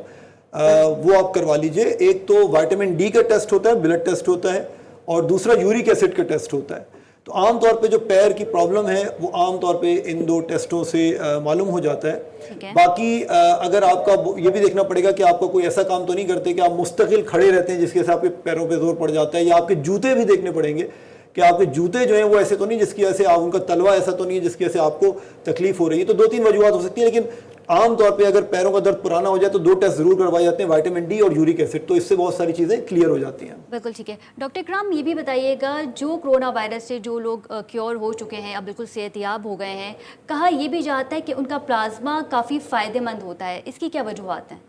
وہ آپ کروا لیجئے. ایک تو وائٹامن ڈی کا ٹیسٹ ہوتا ہے, بلڈ ٹیسٹ ہوتا ہے, اور دوسرا یورک ایسڈ کا ٹیسٹ ہوتا ہے. تو عام طور پہ جو پیر کی پرابلم ہے وہ عام طور پہ ان 2 ٹیسٹوں سے معلوم ہو جاتا ہے. باقی اگر آپ کا یہ بھی دیکھنا پڑے گا کہ آپ کا کوئی ایسا کام تو نہیں کرتے کہ آپ مستقل کھڑے رہتے ہیں جس کی وجہ سے آپ کے پیروں پہ زور پڑ جاتا ہے, یا آپ کے جوتے بھی دیکھنے پڑیں گے کہ آپ کے جوتے جو ہیں وہ ایسے تو نہیں جس کی وجہ سے آپ, ان کا تلوا ایسا تو نہیں ہے جس کی وجہ سے آپ کو تکلیف ہو رہی ہے. تو 2-3 وجوہات ہو سکتی ہیں, لیکن عام طور پہ اگر پیروں کا درد پرانا ہو جائے تو 2 ٹیسٹ ضرور کروائے جاتے ہیں, وائٹامن ڈی اور یورک ایسڈ. تو اس سے بہت ساری چیزیں کلیئر ہو جاتی ہیں. بالکل ٹھیک ہے. ڈاکٹر اکرام یہ بھی بتائیے گا, جو کرونا وائرس سے جو لوگ کیور ہو چکے ہیں, اب بالکل صحت یاب ہو گئے ہیں, کہا یہ بھی جاتا ہے کہ ان کا پلازما کافی فائدہ مند ہوتا ہے, اس کی کیا وجوہات ہیں؟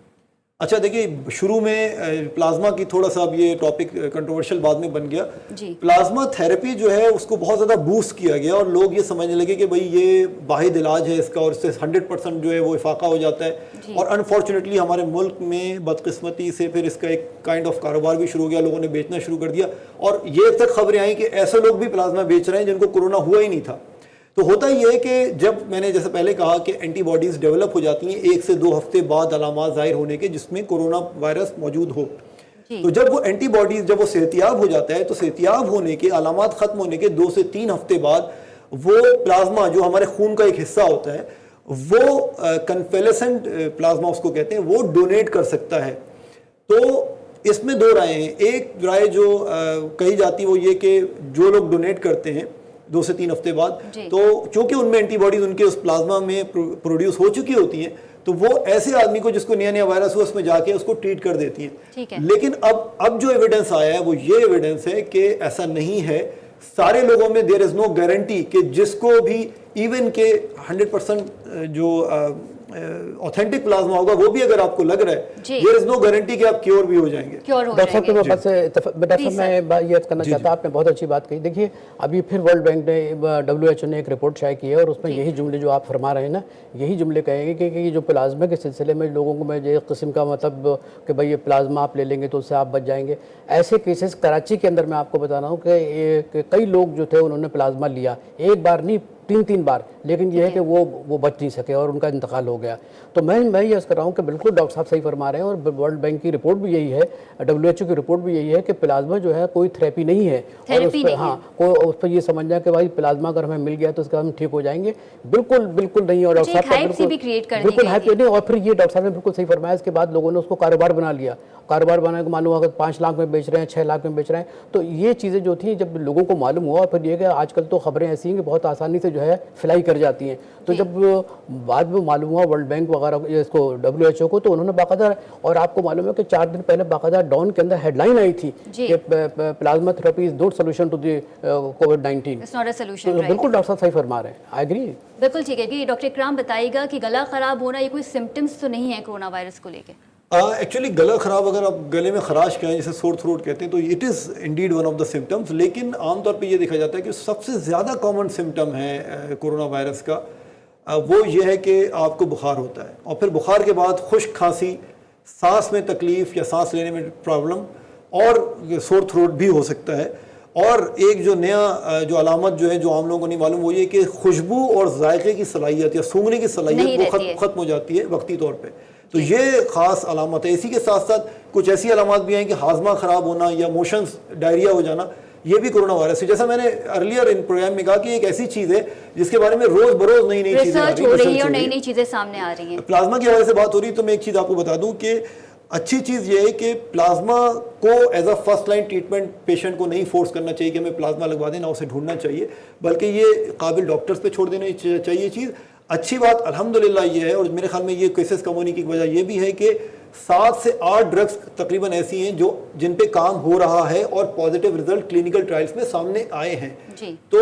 اچھا دیکھیے, شروع میں پلازما کی تھوڑا سا اب یہ ٹاپک کنٹروورشل بعد میں بن گیا. پلازما تھیراپی جو ہے اس کو بہت زیادہ بوسٹ کیا گیا, اور لوگ یہ سمجھنے لگے کہ بھئی یہ واحد علاج ہے اس کا, اور اس سے 100% جو ہے وہ افاقہ ہو جاتا ہے. اور انفارچونیٹلی ہمارے ملک میں بدقسمتی سے پھر اس کا ایک کائنڈ آف کاروبار بھی شروع ہو گیا, لوگوں نے بیچنا شروع کر دیا. اور یہ تک خبریں آئیں کہ ایسے لوگ بھی پلازما بیچ رہے ہیں جن کو کورونا ہوا ہی نہیں تھا. تو ہوتا یہ ہے کہ جب میں نے جیسے پہلے کہا کہ اینٹی باڈیز ڈیولپ ہو جاتی ہیں 1 سے 2 ہفتے بعد علامات ظاہر ہونے کے جس میں کورونا وائرس موجود ہو, تو جب وہ اینٹی باڈیز جب وہ صحتیاب ہو جاتا ہے تو صحتیاب ہونے کے علامات ختم ہونے کے 2 سے 3 ہفتے بعد وہ پلازما جو ہمارے خون کا ایک حصہ ہوتا ہے وہ کنفیلسنٹ پلازما اس کو کہتے ہیں, وہ ڈونیٹ کر سکتا ہے. تو اس میں دو رائے ہیں. ایک رائے جو کہی جاتی ہے وہ یہ کہ جو لوگ ڈونیٹ کرتے ہیں 2 سے 3 ہفتے بعد, تو چونکہ ان میں اینٹی باڈیز ان کے اس پلازما میں پروڈیوس ہو چکی ہوتی ہیں, تو وہ ایسے آدمی کو جس کو نیا وائرس ہو اس میں جا کے اس کو ٹریٹ کر دیتی ہیں. لیکن اب جو ایویڈنس آیا ہے وہ یہ ایویڈنس ہے کہ ایسا نہیں ہے. سارے لوگوں میں دیر از نو گارنٹی کہ جس کو بھی ایون کہ 100% جو اوتھینٹک پلازما ہوگا وہ بھی اگر آپ کو لگ رہا ہے, دیر از نو گارنٹی کہ آپ کیور بھی ہو جائیں گے. ڈاکٹر صاحب میں یہ کرنا چاہتا ہوں, آپ نے بہت اچھی بات کہی. دیکھیے ابھی پھر ورلڈ بینک نے WHO نے ایک رپورٹ شائع کی ہے اور اس میں یہی جملے جو آپ فرما رہے ہیں نا, یہی جملے کہیں گے کہ جو پلازما کے سلسلے میں لوگوں کو میں ایک قسم کا مطلب کہ بھائی یہ پلازما آپ لے لیں گے تو اس سے آپ بچ جائیں گے. ایسے کیسز کراچی کے اندر میں آپ کو بتا رہا ہوں کہ کئی لوگ جو تھے انہوں نے پلازما لیا, ایک بار نہیں 3 بار, لیکن یہ ہے کہ وہ بچ نہیں سکے اور ان کا انتقال ہو گیا. تو میں یہ عرض کر رہا ہوں کہ بالکل ڈاکٹر صاحب صحیح فرما رہے ہیں, اور ورلڈ بینک کی رپورٹ بھی یہی ہے, WHO کی رپورٹ بھی یہی ہے کہ پلازما جو ہے کوئی تھراپی نہیں ہے, اور اس پہ اس پہ یہ سمجھنا کہ بھائی پلازما اگر ہمیں مل گیا تو اس کا ہم ٹھیک ہو جائیں گے, بالکل نہیں. اور ڈاکٹر صاحب بالکل ہائپ نہیں. اور پھر یہ ڈاکٹر صاحب نے بالکل صحیح فرمایا, اس کے بعد لوگوں نے اس کو کاروبار بنا لیا. کاروبار بنانے کو معلوم ہوا کہ 5 لاکھ میں بیچ رہے ہیں, 6 لاکھ میں بیچ رہے ہیں. تو یہ چیزیں جو تھیں جب لوگوں کو معلوم ہوا, پھر یہ کہ آج کل تو خبریں ایسی ہیں کہ بہت آسانی سے جو ہے فلائی کر جاتی ہیں. تو جب بعد میں معلوم ہوا ورلڈ بینک وغیرہ اس کو WHO کو, تو انہوں نے باقاعدہ, اور آپ کو معلوم ہے کہ 4 دن پہلے باقاعدہ ڈان کے اندر ہیڈ لائن آئی تھی کہ plasma therapy is not solution to the COVID-19. بالکل ڈاکٹر صاحب صحیح فرما رہے ہیں, آئی ایگری. بالکل ٹھیک ہے. کہ ڈاکٹر اکرام بتائیے گا کہ گلا خراب ہونا یہ کوئی سمٹمز تو نہیں ہے کرونا وائرس کو لے کے؟ ایکچولی گلا خراب, اگر آپ گلے میں خراش کہیں جسے سور تھروٹ کہتے ہیں, تو it is indeed one of the symptoms. لیکن عام طور پہ یہ دیکھا جاتا ہے کہ سب سے زیادہ کامن سمٹم ہے کورونا وائرس کا وہ یہ ہے کہ آپ کو بخار ہوتا ہے, اور پھر بخار کے بعد خشک کھانسی, سانس میں تکلیف یا سانس لینے میں پرابلم, اور سور تھروٹ بھی ہو سکتا ہے. اور ایک جو نیا جو علامت جو ہے جو عام لوگوں کو نہیں معلوم وہ یہ کہ خوشبو اور ذائقے کی صلاحیت یا سونگنے کی صلاحیت وہ ختم ہو جاتی ہے وقتی طور پہ. تو یہ خاص علامت ہے. اسی کے ساتھ ساتھ کچھ ایسی علامات بھی ہیں کہ ہاضمہ خراب ہونا یا موشنز ڈائریا ہو جانا, یہ بھی کورونا وائرس ہے. جیسا میں نے ارلیئر ان پروگرام میں کہا کہ ایک ایسی چیز ہے جس کے بارے میں روز بروز نئی چیزیں آ رہی ہیں اور نئی چیزیں سامنے آ رہی ہیں. پلازما کے حوالے سے بات ہو رہی ہے تو میں ایک چیز آپ کو بتا دوں کہ اچھی چیز یہ ہے کہ پلازما کو as a first line treatment patient کو نہیں فورس کرنا چاہیے کہ ہمیں پلازما لگوا دینا, اسے ڈھونڈنا چاہیے, بلکہ یہ قابل ڈاکٹرز پہ چھوڑ دینا چاہیے چیز. اچھی بات الحمدللہ یہ ہے, اور میرے خیال میں یہ کیسز کم ہونے کی وجہ یہ بھی ہے کہ 7 سے 8 ڈرگس تقریباً ایسی ہیں جن پہ کام ہو رہا ہے اور پازیٹیو رزلٹ کلینکل ٹرائلز میں سامنے آئے ہیں. تو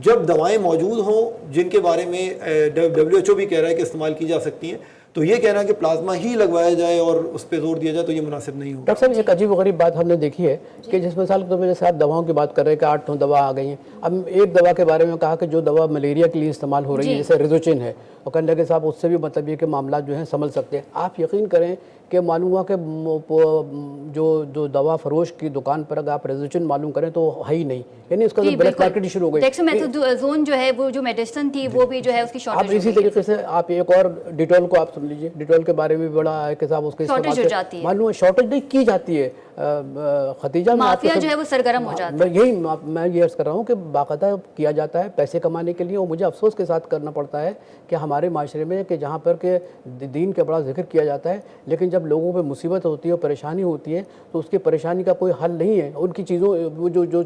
جب دوائیں موجود ہوں جن کے بارے میں WHO بھی کہہ رہا ہے کہ استعمال کی جا سکتی ہیں, تو یہ کہنا کہ پلازما ہی لگوایا جائے اور اس پہ زور دیا جائے تو یہ مناسب نہیں ہوگا. ڈاکٹر صاحب ایک عجیب و غریب بات ہم نے دیکھی ہے کہ جس مثال کے طور پہ جیسے آپ دواؤں کی بات کر رہے ہیں کہ 8-9 دوا آ گئی ہیں. اب ایک دوا کے بارے میں کہا کہ جو دوا ملیریا کے لیے استعمال ہو رہی ہے جیسے ریزوچن ہے, اور کہنے لگے صاحب اس سے بھی مطلب یہ کہ معاملات جو ہیں سنبھل سکتے ہیں. آپ یقین کریں کہ معلوم ہوا کہ جو دوا فروش کی دکان پر اگر آپ ریزوچن معلوم کریں تو ہے ہی نہیں, یعنی اس کا بلیک مارکیٹ شروع ہو گئی. ڈیکسامیتھازون جو ہے وہ جو میڈیسن تھی وہ بھی جو ہے اس کی شارٹیج. آپ اسی طریقے سے آپ ایک اور ڈیٹول کو آپ سن لیجئے, ڈیٹول کے بارے میں بھی بڑا ہے کہ صاحب اس کے شارٹیج ہو جاتی ہے, معلوم ہے شارٹیج نہیں کی جاتی ہے. ختیجہ مافیا جو ہے وہ سرگرم ہو جاتا ہے. میں یہ عرض کر رہا ہوں کہ باقاعدہ کیا جاتا ہے پیسے کمانے کے لیے, اور مجھے افسوس کے ساتھ کرنا پڑتا ہے کہ ہمارے معاشرے میں کہ جہاں پر کہ دین کا بڑا ذکر کیا جاتا ہے, لیکن جب لوگوں پہ مصیبت ہوتی ہے اور پریشانی ہوتی ہے تو اس کی پریشانی کا کوئی حل نہیں ہے. ان کی چیزوں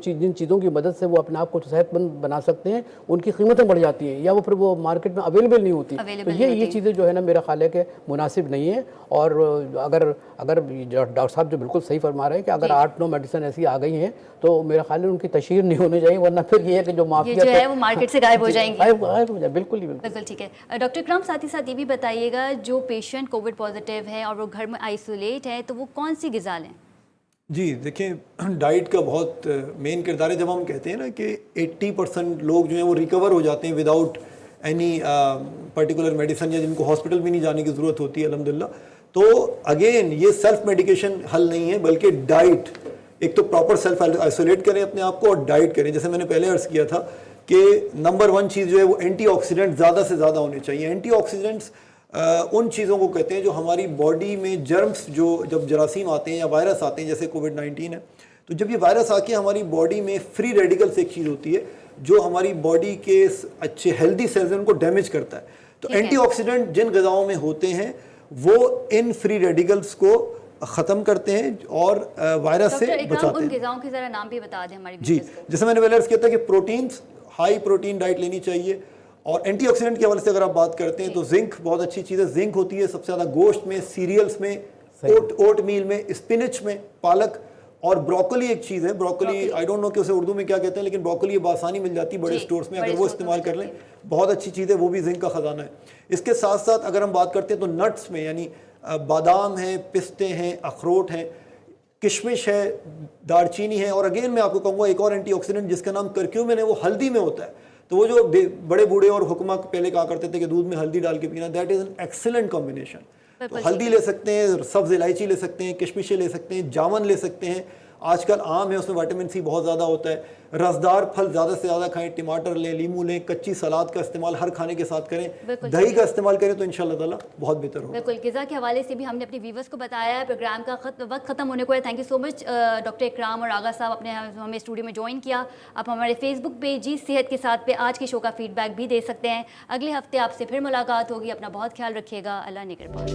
جن چیزوں کی مدد سے وہ اپنے آپ کو صحت مند بنا سکتے ہیں ان کی قیمتیں بڑھ جاتی ہیں یا وہ پھر وہ مارکیٹ میں اویلیبل نہیں ہوتی. تو یہ چیزیں جو ہے نا میرا خیال ہے کہ مناسب نہیں ہے. اور اگر ڈاکٹر صاحب جو بالکل صحیح فرما رہے ہیں کہ اگر 8-9 میڈیسن ایسی آ گئی ہیں تو میرا خیال ہے ان کی تشہیر نہیں ہونی چاہیے, ورنہ پھر یہ ہے کہ جو مافیا ہے وہ مارکیٹ سے غائب ہو جائیں گی. غائب ہو جائے بالکل ہی بالکل ٹھیک ہے. ڈاکٹر اکرام ساتھ ہی ساتھ یہ بھی بتائیے گا جو پیشنٹ کووڈ پازیٹیو ہے اور وہ گھر میں آئسولیٹ ہے تو وہ کون سی غذا لیں؟ جی دیکھیں, ڈائٹ کا بہت مین کردار ہے. جب ہم کہتے ہیں نا کہ 80% لوگ جو ہیں وہ ریکور ہو جاتے ہیں وداؤٹ اینی پرٹیکولر میڈیسن, یا جن کو ہاسپٹل بھی نہیں جانے کی ضرورت ہوتی ہے الحمدللہ, تو اگین یہ سیلف میڈیکیشن حل نہیں ہے بلکہ ڈائٹ. ایک تو پراپر سیلف آئسولیٹ کریں اپنے آپ کو اور ڈائٹ کریں. جیسے میں نے پہلے عرض کیا تھا کہ نمبر 1 چیز جو ہے وہ اینٹی آکسیڈنٹ زیادہ سے زیادہ ہونے چاہیے. اینٹی آکسیڈنٹس ان چیزوں کو کہتے ہیں جو ہماری باڈی میں جرمز جو جب جراثیم آتے ہیں یا وائرس آتے ہیں جیسے کووڈ-19 ہے تو جب یہ وائرس آ کے ہماری باڈی میں فری ریڈیکلس ایک چیز ہوتی ہے جو ہماری باڈی کے اچھے ہیلدی سیلز ان کو ڈیمیج کرتا ہے. تو اینٹی آکسیڈنٹ جن غذاؤں میں ہوتے ہیں وہ ان فری ریڈیکلس کو ختم کرتے ہیں اور وائرس سے بچاتے ہیں. ان غذاؤں کے ذرا نام بھی بتا دیں ہماری جی, جیسے میں نے پہلے عرض کیا تھا کہ پروٹینز, ہائی پروٹین ڈائٹ لینی چاہیے. اور اینٹی آکسیڈنٹ کے حوالے سے اگر آپ بات کرتے ہیں تو زنک بہت اچھی چیز ہے. زنک ہوتی ہے سب سے زیادہ گوشت میں, سیریلز میں, اوٹ میل میں, اسپینچ میں, پالک اور بروکلی ایک چیز ہے. بروکلی آئی ڈونٹ نو کہ اسے اردو میں کیا کہتے ہیں, لیکن بروکلی بآسانی مل جاتی ہے بڑے اسٹورز میں, اگر وہ استعمال کر لیں بہت اچھی چیز ہے, وہ بھی زنک کا خزانہ ہے. اس کے ساتھ ساتھ اگر ہم بات کرتے ہیں تو نٹس میں یعنی بادام ہیں, پستے ہیں, اخروٹ ہیں, کشمش ہے, دار چینی ہے. اور اگین میں آپ کو کہوں گا ایک اور اینٹی آکسیڈنٹ جس کا نام کرکیومن ہے, وہ ہلدی میں ہوتا ہے. تو وہ جو بڑے بوڑھے اور حکمہ پہلے کہا کرتے تھے کہ دودھ میں ہلدی ڈال کے پینا, that is an excellent combination. تو ہلدی لے سکتے ہیں, سبز الائچی لے سکتے ہیں, کشمشیں لے سکتے ہیں, جامن لے سکتے ہیں. آج کل آم ہے, اس میں وٹامن سی بہت زیادہ ہوتا ہے. رسدار پھل زیادہ سے زیادہ کھائیں, ٹماٹر لیں, لیمو لیں, کچی سلاد کا استعمال ہر کھانے کے ساتھ کریں, دہی کا استعمال کریں تو انشاءاللہ تعالیٰ بہت بہتر ہوگا. بالکل, غذا کے حوالے سے بھی ہم نے اپنے ویورز کو بتایا ہے. پروگرام کا وقت ختم ہونے کو ہے. Thank you so much doctor Ikram اور آغا صاحب, اپنے ہمیں اسٹوڈیو میں جوائن کیا. آپ ہمارے فیس بک پیج جی صحت کے ساتھ پہ آج کے شو کا فیڈ بیک بھی دے سکتے ہیں. اگلے ہفتے آپ سے پھر ملاقات ہوگی. اپنا بہت خیال رکھیے گا. اللہ نگہبان.